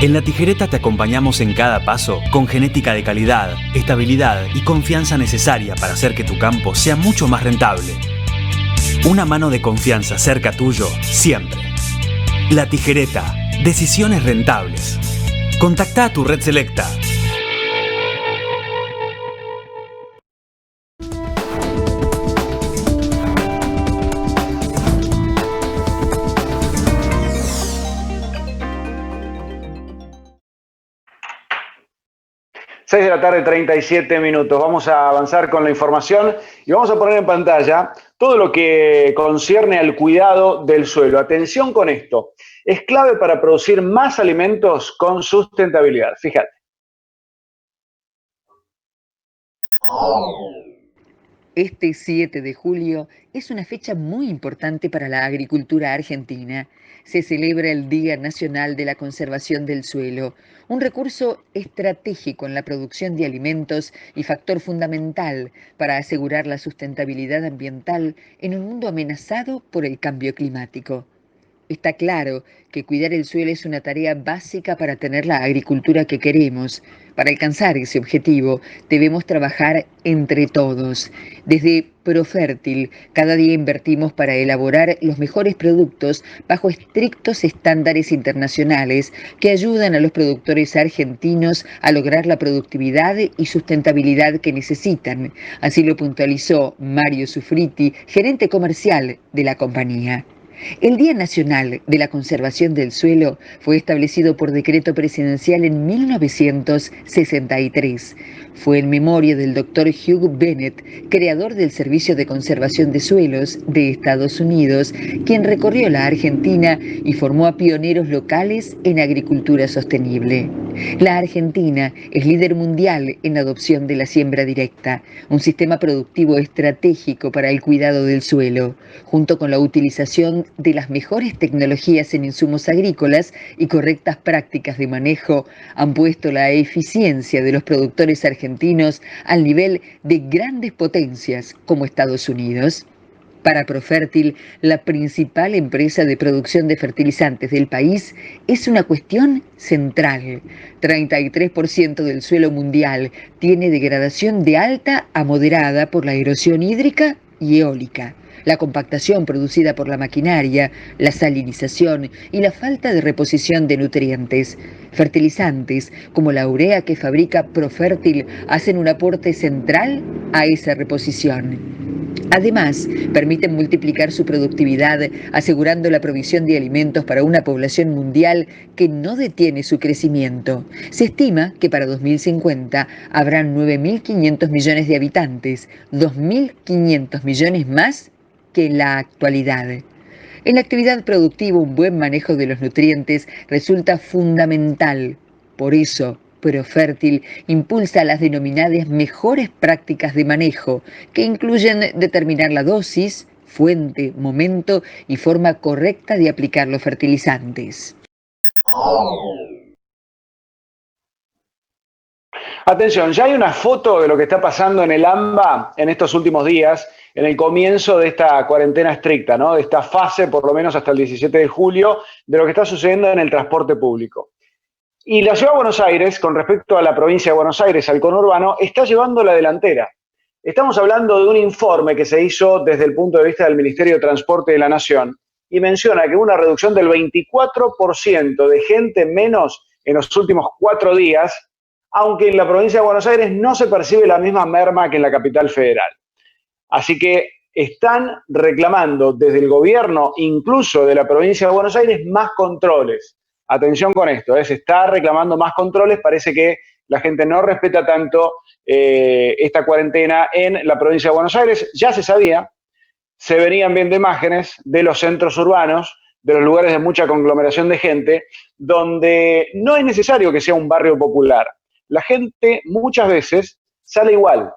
En La Tijereta te acompañamos en cada paso con genética de calidad, estabilidad y confianza necesaria para hacer que tu campo sea mucho más rentable. Una mano de confianza cerca tuyo, siempre. La Tijereta. Decisiones rentables. Contacta a tu red selecta. Seis de la tarde, 37 minutos. Vamos a avanzar con la información y vamos a poner en pantalla todo lo que concierne al cuidado del suelo. Atención con esto. Es clave para producir más alimentos con sustentabilidad. Fíjate. Este 7 de julio es una fecha muy importante para la agricultura argentina. Se celebra el Día Nacional de la Conservación del Suelo, un recurso estratégico en la producción de alimentos y factor fundamental para asegurar la sustentabilidad ambiental en un mundo amenazado por el cambio climático. Está claro que cuidar el suelo es una tarea básica para tener la agricultura que queremos. Para alcanzar ese objetivo debemos trabajar entre todos. Desde Profértil, cada día invertimos para elaborar los mejores productos bajo estrictos estándares internacionales que ayudan a los productores argentinos a lograr la productividad y sustentabilidad que necesitan. Así lo puntualizó Mario Sufriti, gerente comercial de la compañía. El Día Nacional de la Conservación del Suelo fue establecido por decreto presidencial en 1963. Fue en memoria del Dr. Hugh Bennett, creador del Servicio de Conservación de Suelos de Estados Unidos, quien recorrió la Argentina y formó a pioneros locales en agricultura sostenible. La Argentina es líder mundial en adopción de la siembra directa, un sistema productivo estratégico para el cuidado del suelo, junto con la utilización de las mejores tecnologías en insumos agrícolas y correctas prácticas de manejo, han puesto la eficiencia de los productores argentinos al nivel de grandes potencias como Estados Unidos. Para Profértil, la principal empresa de producción de fertilizantes del país, es una cuestión central. 33% del suelo mundial tiene degradación de alta a moderada por la erosión hídrica y eólica, la compactación producida por la maquinaria, la salinización y la falta de reposición de nutrientes. Fertilizantes como la urea que fabrica Profértil hacen un aporte central a esa reposición. Además, permiten multiplicar su productividad, asegurando la provisión de alimentos para una población mundial que no detiene su crecimiento. Se estima que para 2050 habrán 9.500 millones de habitantes, 2.500 millones más que en la actualidad. En la actividad productiva, un buen manejo de los nutrientes resulta fundamental. Por eso, Profértil impulsa las denominadas mejores prácticas de manejo, que incluyen determinar la dosis, fuente, momento y forma correcta de aplicar los fertilizantes. Atención, ya hay una foto de lo que está pasando en el AMBA en estos últimos días, en el comienzo de esta cuarentena estricta, ¿no? De esta fase, por lo menos hasta el 17 de julio, de lo que está sucediendo en el transporte público. Y la Ciudad de Buenos Aires, con respecto a la provincia de Buenos Aires, al conurbano, está llevando la delantera. Estamos hablando de un informe que se hizo desde el punto de vista del Ministerio de Transporte de la Nación y menciona que hubo una reducción del 24% de gente menos en los últimos 4 días, aunque en la provincia de Buenos Aires no se percibe la misma merma que en la capital federal. Así que están reclamando desde el gobierno, incluso de la provincia de Buenos Aires, más controles. Atención con esto, se está reclamando más controles, parece que la gente no respeta tanto esta cuarentena en la provincia de Buenos Aires. Ya se sabía, se venían viendo imágenes de los centros urbanos de los lugares de mucha conglomeración de gente, donde no es necesario que sea un barrio popular. La gente muchas veces sale igual.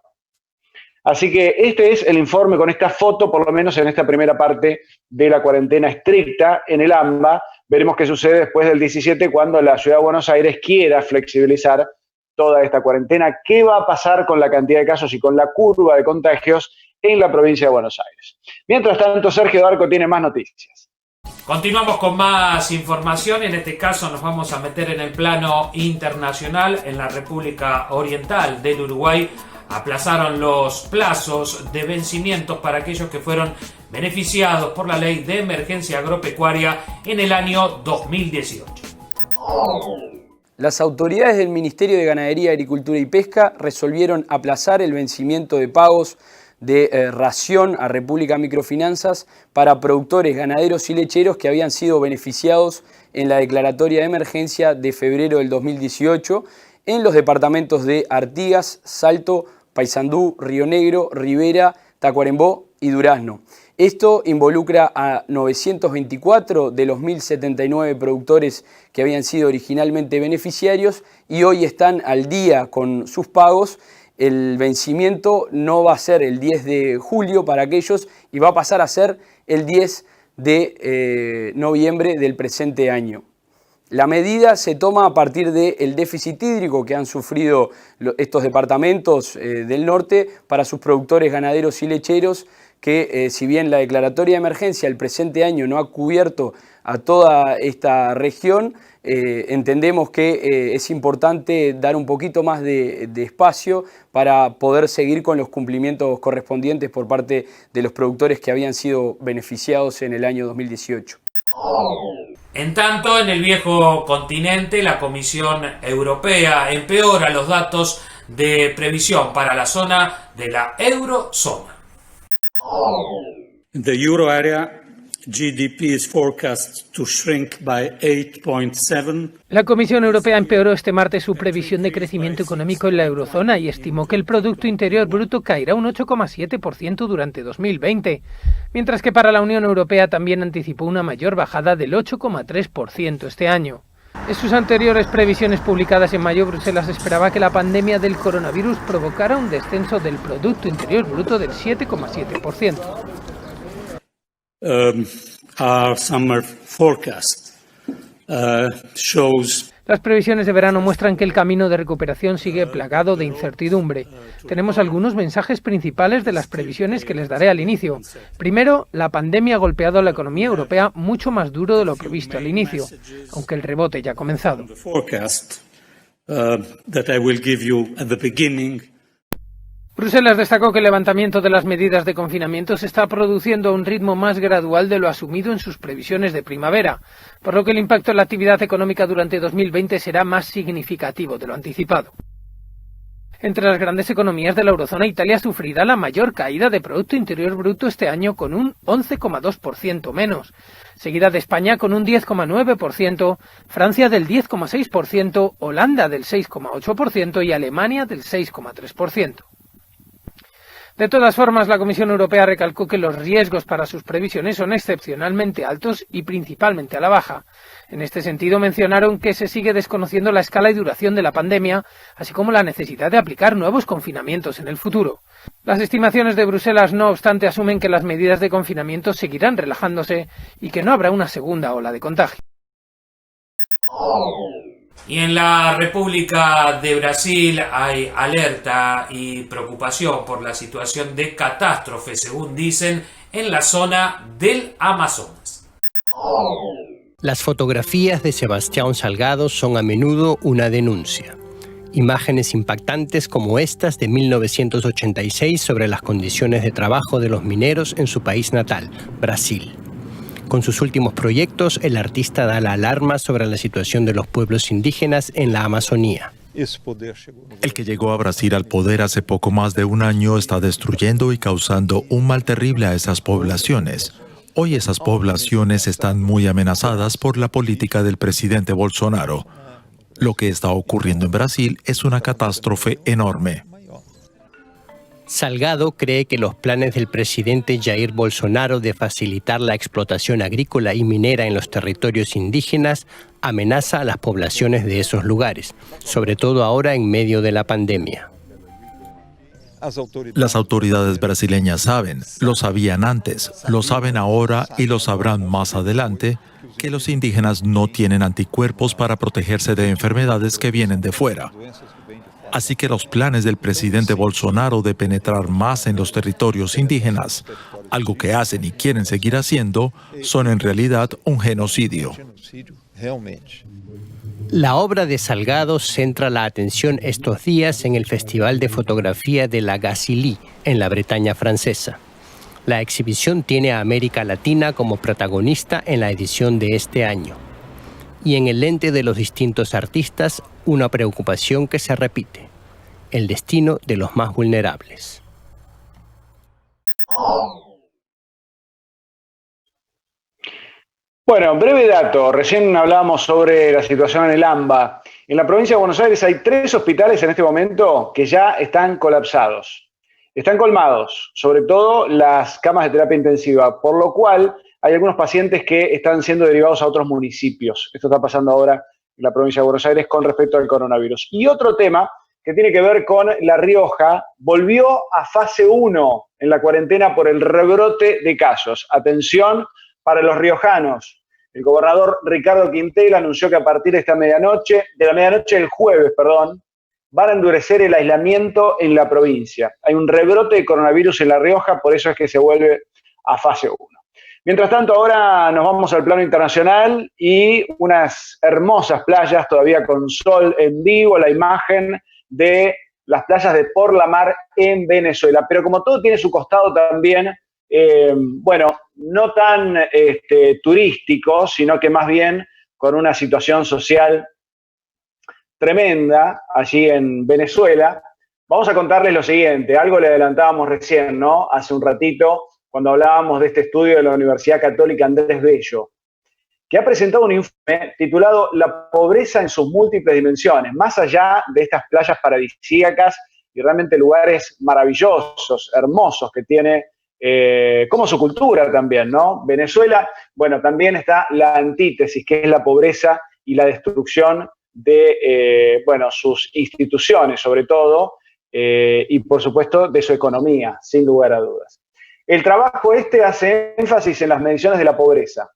Así que este es el informe con esta foto, por lo menos en esta primera parte de la cuarentena estricta en el AMBA. Veremos qué sucede después del 17 cuando la Ciudad de Buenos Aires quiera flexibilizar toda esta cuarentena. ¿Qué va a pasar con la cantidad de casos y con la curva de contagios en la provincia de Buenos Aires? Mientras tanto, Sergio Darco tiene más noticias. Continuamos con más información. En este caso nos vamos a meter en el plano internacional. En la República Oriental del Uruguay aplazaron los plazos de vencimientos para aquellos que fueron beneficiados por la Ley de Emergencia Agropecuaria en el año 2018. Las autoridades del Ministerio de Ganadería, Agricultura y Pesca resolvieron aplazar el vencimiento de pagos de ración a República Microfinanzas para productores, ganaderos y lecheros que habían sido beneficiados en la declaratoria de emergencia de febrero del 2018 en los departamentos de Artigas, Salto, Paysandú, Río Negro, Rivera, Tacuarembó y Durazno. Esto involucra a 924 de los 1.079 productores que habían sido originalmente beneficiarios y hoy están al día con sus pagos. El vencimiento no va a ser el 10 de julio para aquellos y va a pasar a ser el 10 de noviembre del presente año. La medida se toma a partir del déficit hídrico que han sufrido estos departamentos del norte para sus productores ganaderos y lecheros que si bien la declaratoria de emergencia el presente año no ha cubierto a toda esta región, entendemos que es importante dar un poquito más de espacio para poder seguir con los cumplimientos correspondientes por parte de los productores que habían sido beneficiados en el año 2018. En tanto, en el viejo continente, la Comisión Europea empeora los datos de previsión para la zona de la eurozona. The euro area GDP is forecast to shrink by 8.7%. La Comisión Europea empeoró este martes su previsión de crecimiento económico en la eurozona y estimó que el Producto Interior Bruto caerá un 8,7% durante 2020, mientras que para la Unión Europea también anticipó una mayor bajada del 8,3% este año. En sus anteriores previsiones publicadas en mayo, Bruselas esperaba que la pandemia del coronavirus provocara un descenso del Producto Interior Bruto del 7,7%. Our summer forecast shows. Las previsiones de verano muestran que el camino de recuperación sigue plagado de incertidumbre. Tenemos algunos mensajes principales de las previsiones que les daré al inicio. Primero, la pandemia ha golpeado a la economía europea mucho más duro de lo previsto al inicio, aunque el rebote ya ha comenzado. Bruselas destacó que el levantamiento de las medidas de confinamiento se está produciendo a un ritmo más gradual de lo asumido en sus previsiones de primavera, por lo que el impacto en la actividad económica durante 2020 será más significativo de lo anticipado. Entre las grandes economías de la eurozona, Italia sufrirá la mayor caída de Producto Interior Bruto este año con un 11,2% menos, seguida de España con un 10,9%, Francia del 10,6%, Holanda del 6,8% y Alemania del 6,3%. De todas formas, la Comisión Europea recalcó que los riesgos para sus previsiones son excepcionalmente altos y principalmente a la baja. En este sentido, mencionaron que se sigue desconociendo la escala y duración de la pandemia, así como la necesidad de aplicar nuevos confinamientos en el futuro. Las estimaciones de Bruselas, no obstante, asumen que las medidas de confinamiento seguirán relajándose y que no habrá una segunda ola de contagio. Y en la República de Brasil hay alerta y preocupación por la situación de catástrofe, según dicen, en la zona del Amazonas. Las fotografías de Sebastián Salgado son a menudo una denuncia. Imágenes impactantes como estas de 1986 sobre las condiciones de trabajo de los mineros en su país natal, Brasil. Con sus últimos proyectos, el artista da la alarma sobre la situación de los pueblos indígenas en la Amazonía. El que llegó a Brasil al poder hace poco más de un año está destruyendo y causando un mal terrible a esas poblaciones. Hoy esas poblaciones están muy amenazadas por la política del presidente Bolsonaro. Lo que está ocurriendo en Brasil es una catástrofe enorme. Salgado cree que los planes del presidente Jair Bolsonaro de facilitar la explotación agrícola y minera en los territorios indígenas amenaza a las poblaciones de esos lugares, sobre todo ahora en medio de la pandemia. Las autoridades brasileñas saben, lo sabían antes, lo saben ahora y lo sabrán más adelante, que los indígenas no tienen anticuerpos para protegerse de enfermedades que vienen de fuera. Así que los planes del presidente Bolsonaro de penetrar más en los territorios indígenas, algo que hacen y quieren seguir haciendo, son en realidad un genocidio. La obra de Salgado centra la atención estos días en el Festival de Fotografía de la Gacilly, en la Bretaña francesa. La exhibición tiene a América Latina como protagonista en la edición de este año. Y en el lente de los distintos artistas, una preocupación que se repite: el destino de los más vulnerables. Bueno, breve dato. Recién hablábamos sobre la situación en el AMBA. En la provincia de Buenos Aires hay 3 hospitales en este momento que ya están colapsados. Están colmados, sobre todo las camas de terapia intensiva, por lo cual hay algunos pacientes que están siendo derivados a otros municipios. Esto está pasando ahora en la provincia de Buenos Aires con respecto al coronavirus. Y otro tema que tiene que ver con La Rioja, volvió a fase 1 en la cuarentena por el rebrote de casos. Atención para los riojanos. El gobernador Ricardo Quintel anunció que a partir de la medianoche del jueves, van a endurecer el aislamiento en la provincia. Hay un rebrote de coronavirus en La Rioja, por eso es que se vuelve a fase 1. Mientras tanto, ahora nos vamos al plano internacional y unas hermosas playas, todavía con sol en vivo, la imagen de las playas de Porlamar en Venezuela. Pero como todo tiene su costado también, no tan turístico, sino que más bien con una situación social tremenda allí en Venezuela. Vamos a contarles lo siguiente, algo le adelantábamos recién, ¿no? Hace un ratito, cuando hablábamos de este estudio de la Universidad Católica Andrés Bello, que ha presentado un informe titulado La pobreza en sus múltiples dimensiones, más allá de estas playas paradisíacas y realmente lugares maravillosos, hermosos que tiene, como su cultura también, ¿no? Venezuela, también está la antítesis, que es la pobreza y la destrucción de, sus instituciones, sobre todo, y por supuesto de su economía, sin lugar a dudas. El trabajo hace énfasis en las mediciones de la pobreza.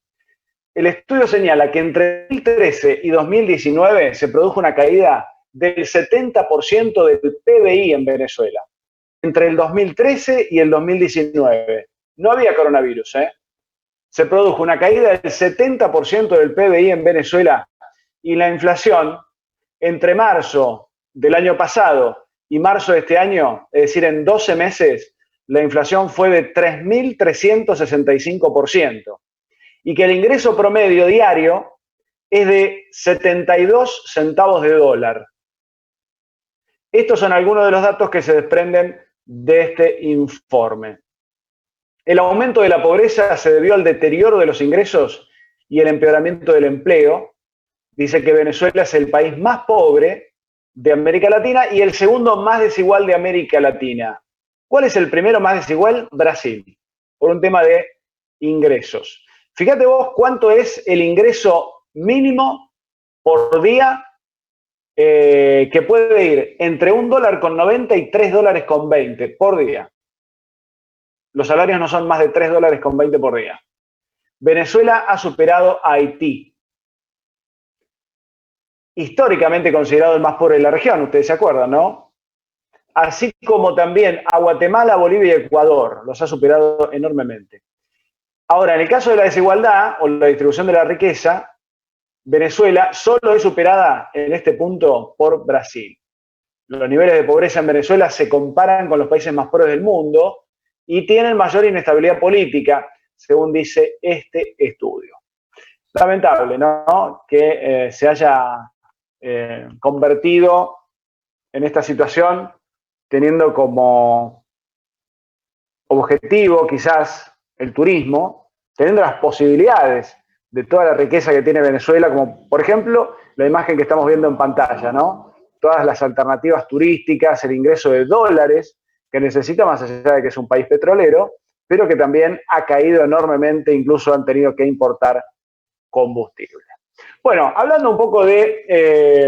El estudio señala que entre 2013 y 2019 se produjo una caída del 70% del PBI en Venezuela. Entre el 2013 y el 2019. No había coronavirus, Se produjo una caída del 70% del PBI en Venezuela y la inflación entre marzo del año pasado y marzo de este año, es decir, en 12 meses, la inflación fue de 3.365%. Y que el ingreso promedio diario es de 72 centavos de dólar. Estos son algunos de los datos que se desprenden de este informe. El aumento de la pobreza se debió al deterioro de los ingresos y el empeoramiento del empleo. Dice que Venezuela es el país más pobre de América Latina y el segundo más desigual de América Latina. ¿Cuál es el primero más desigual? Brasil, por un tema de ingresos. Fíjate vos cuánto es el ingreso mínimo por día que puede ir entre $1.90 y $3.20 por día. Los salarios no son más de $3.20 por día. Venezuela ha superado a Haití, históricamente considerado el más pobre de la región, ustedes se acuerdan, ¿no? Así como también a Guatemala, Bolivia y Ecuador, los ha superado enormemente. Ahora, en el caso de la desigualdad o la distribución de la riqueza, Venezuela solo es superada en este punto por Brasil. Los niveles de pobreza en Venezuela se comparan con los países más pobres del mundo y tienen mayor inestabilidad política, según dice este estudio. Lamentable, ¿no? Que se haya convertido en esta situación teniendo como objetivo quizás el turismo, teniendo las posibilidades de toda la riqueza que tiene Venezuela, como por ejemplo la imagen que estamos viendo en pantalla, ¿no? Todas las alternativas turísticas, el ingreso de dólares que necesita, más allá de que es un país petrolero, pero que también ha caído enormemente, incluso han tenido que importar combustible. Bueno, hablando un poco de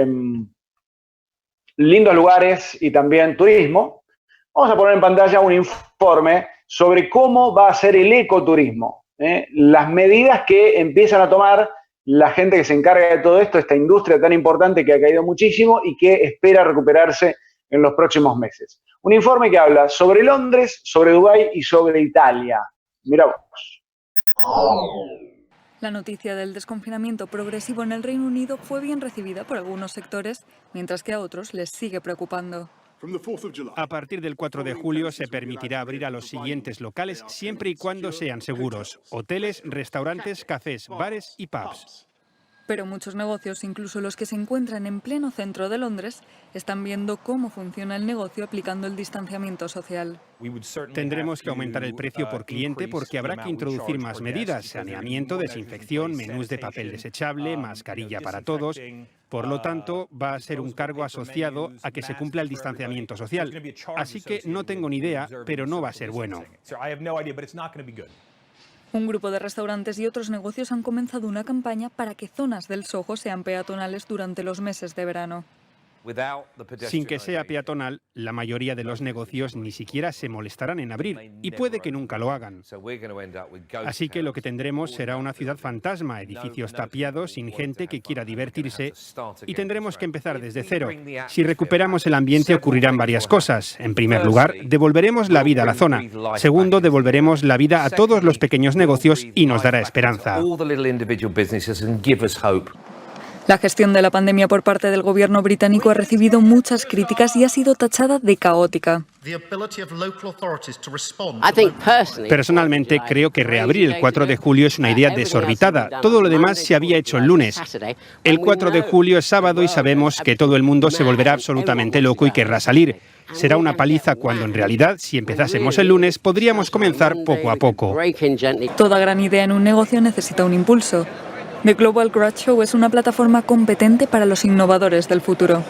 lindos lugares y también turismo, vamos a poner en pantalla un informe sobre cómo va a ser el ecoturismo, las medidas que empiezan a tomar la gente que se encarga de todo esto, esta industria tan importante que ha caído muchísimo y que espera recuperarse en los próximos meses. Un informe que habla sobre Londres, sobre Dubái y sobre Italia. Mirá vos. La noticia del desconfinamiento progresivo en el Reino Unido fue bien recibida por algunos sectores, mientras que a otros les sigue preocupando. A partir del 4 de julio se permitirá abrir a los siguientes locales siempre y cuando sean seguros: hoteles, restaurantes, cafés, bares y pubs. Pero muchos negocios, incluso los que se encuentran en pleno centro de Londres, están viendo cómo funciona el negocio aplicando el distanciamiento social. Tendremos que aumentar el precio por cliente porque habrá que introducir más medidas: saneamiento, desinfección, menús de papel desechable, mascarilla para todos. Por lo tanto, va a ser un cargo asociado a que se cumpla el distanciamiento social. Así que no tengo ni idea, pero no va a ser bueno. Un grupo de restaurantes y otros negocios han comenzado una campaña para que zonas del Soho sean peatonales durante los meses de verano. Sin que sea peatonal, la mayoría de los negocios ni siquiera se molestarán en abrir, y puede que nunca lo hagan. Así que lo que tendremos será una ciudad fantasma, edificios tapiados sin gente que quiera divertirse, y tendremos que empezar desde cero. Si recuperamos el ambiente ocurrirán varias cosas. En primer lugar, devolveremos la vida a la zona. Segundo, devolveremos la vida a todos los pequeños negocios y nos dará esperanza. La gestión de la pandemia por parte del gobierno británico ha recibido muchas críticas y ha sido tachada de caótica. Personalmente, creo que reabrir el 4 de julio es una idea desorbitada. Todo lo demás se había hecho el lunes. El 4 de julio es sábado y sabemos que todo el mundo se volverá absolutamente loco y querrá salir. Será una paliza cuando en realidad, si empezásemos el lunes, podríamos comenzar poco a poco. Toda gran idea en un negocio necesita un impulso. The Global Growth Show es una plataforma competente para los innovadores del futuro.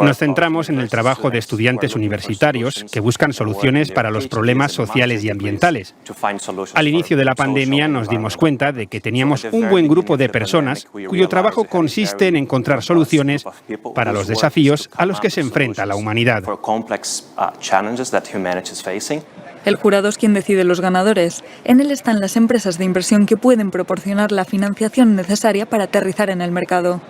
Nos centramos en el trabajo de estudiantes universitarios que buscan soluciones para los problemas sociales y ambientales. Al inicio de la pandemia nos dimos cuenta de que teníamos un buen grupo de personas cuyo trabajo consiste en encontrar soluciones para los desafíos a los que se enfrenta la humanidad. El jurado es quien decide los ganadores. En él están las empresas de inversión que pueden proporcionar la financiación necesaria para aterrizar en el mercado.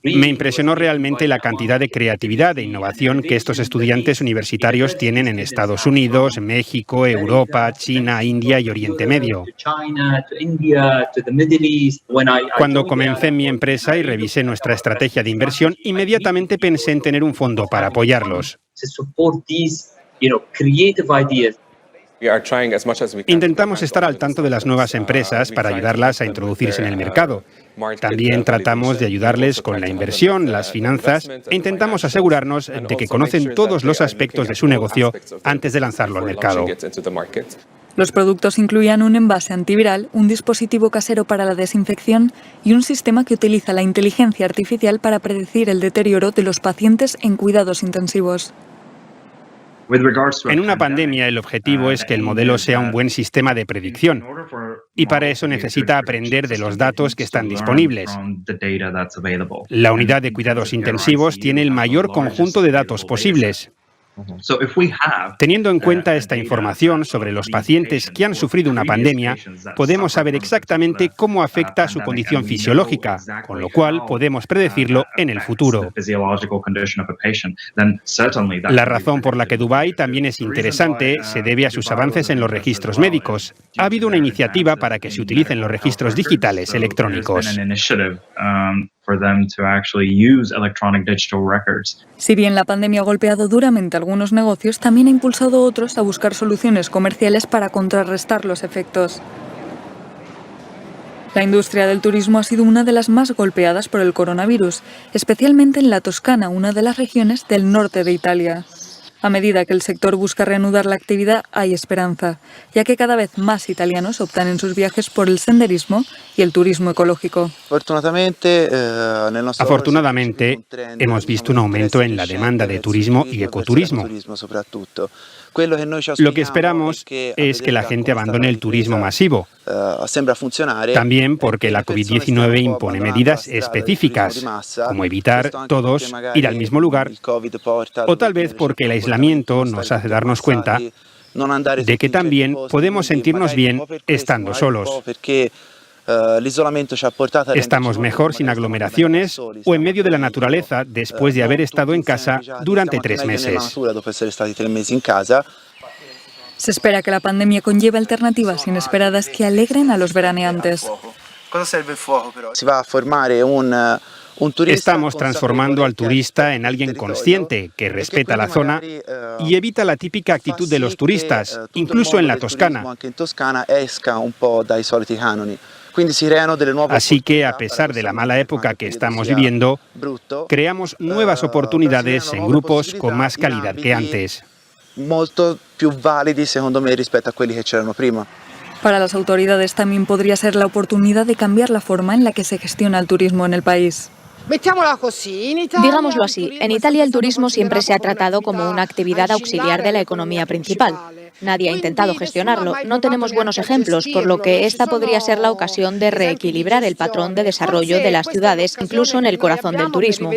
Me impresionó realmente la cantidad de creatividad e innovación que estos estudiantes universitarios tienen en Estados Unidos, México, Europa, China, India y Oriente Medio. Cuando comencé mi empresa y revisé nuestra estrategia de inversión, inmediatamente pensé en tener un fondo para apoyarlos. Intentamos estar al tanto de las nuevas empresas para ayudarlas a introducirse en el mercado. También tratamos de ayudarles con la inversión, las finanzas, e intentamos asegurarnos de que conocen todos los aspectos de su negocio antes de lanzarlo al mercado. Los productos incluían un envase antiviral, un dispositivo casero para la desinfección y un sistema que utiliza la inteligencia artificial para predecir el deterioro de los pacientes en cuidados intensivos. En una pandemia, el objetivo es que el modelo sea un buen sistema de predicción, y para eso necesita aprender de los datos que están disponibles. La unidad de cuidados intensivos tiene el mayor conjunto de datos posibles. Teniendo en cuenta esta información sobre los pacientes que han sufrido una pandemia, podemos saber exactamente cómo afecta su condición fisiológica, con lo cual podemos predecirlo en el futuro. La razón por la que Dubái también es interesante se debe a sus avances en los registros médicos. Ha habido una iniciativa para que se utilicen los registros digitales electrónicos. Si bien la pandemia ha golpeado duramente algunos negocios, también ha impulsado otros a buscar soluciones comerciales para contrarrestar los efectos. La industria del turismo ha sido una de las más golpeadas por el coronavirus, especialmente en la Toscana, una de las regiones del norte de Italia. A medida que el sector busca reanudar la actividad, hay esperanza, ya que cada vez más italianos optan en sus viajes por el senderismo y el turismo ecológico. Afortunadamente, hemos visto un aumento en la demanda de turismo y ecoturismo. Lo que esperamos es que la gente abandone el turismo masivo. También porque la COVID-19 impone medidas específicas, como evitar todos ir al mismo lugar, o tal vez porque el aislamiento nos hace darnos cuenta de que también podemos sentirnos bien estando solos. Estamos mejor sin aglomeraciones o en medio de la naturaleza después de haber estado en casa durante 3 meses. Se espera que la pandemia conlleve alternativas inesperadas que alegren a los veraneantes. Estamos transformando al turista en alguien consciente, que respeta la zona y evita la típica actitud de los turistas, incluso en la Toscana. Así que, a pesar de la mala época que estamos viviendo, creamos nuevas oportunidades en grupos con más calidad que antes. Para las autoridades también podría ser la oportunidad de cambiar la forma en la que se gestiona el turismo en el país. Digámoslo así, en Italia el turismo siempre se ha tratado como una actividad auxiliar de la economía principal. Nadie ha intentado gestionarlo, no tenemos buenos ejemplos, por lo que esta podría ser la ocasión de reequilibrar el patrón de desarrollo de las ciudades, incluso en el corazón del turismo.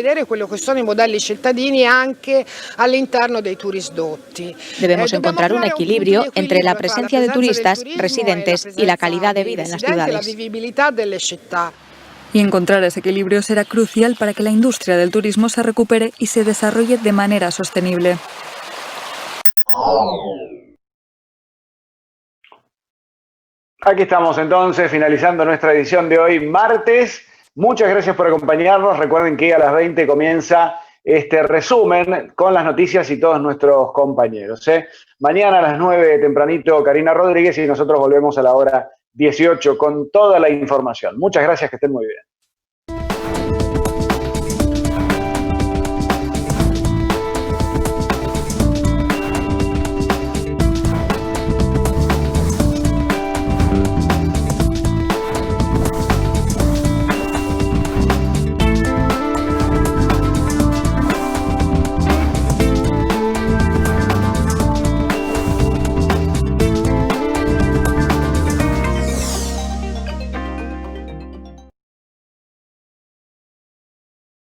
Debemos encontrar un equilibrio entre la presencia de turistas, residentes y la calidad de vida en las ciudades. Y encontrar ese equilibrio será crucial para que la industria del turismo se recupere y se desarrolle de manera sostenible. Aquí estamos entonces, finalizando nuestra edición de hoy, martes. Muchas gracias por acompañarnos. Recuerden que a las 20 comienza este resumen con las noticias y todos nuestros compañeros. Mañana a las 9 tempranito, Karina Rodríguez, y nosotros volvemos a la hora 18 con toda la información. Muchas gracias, que estén muy bien.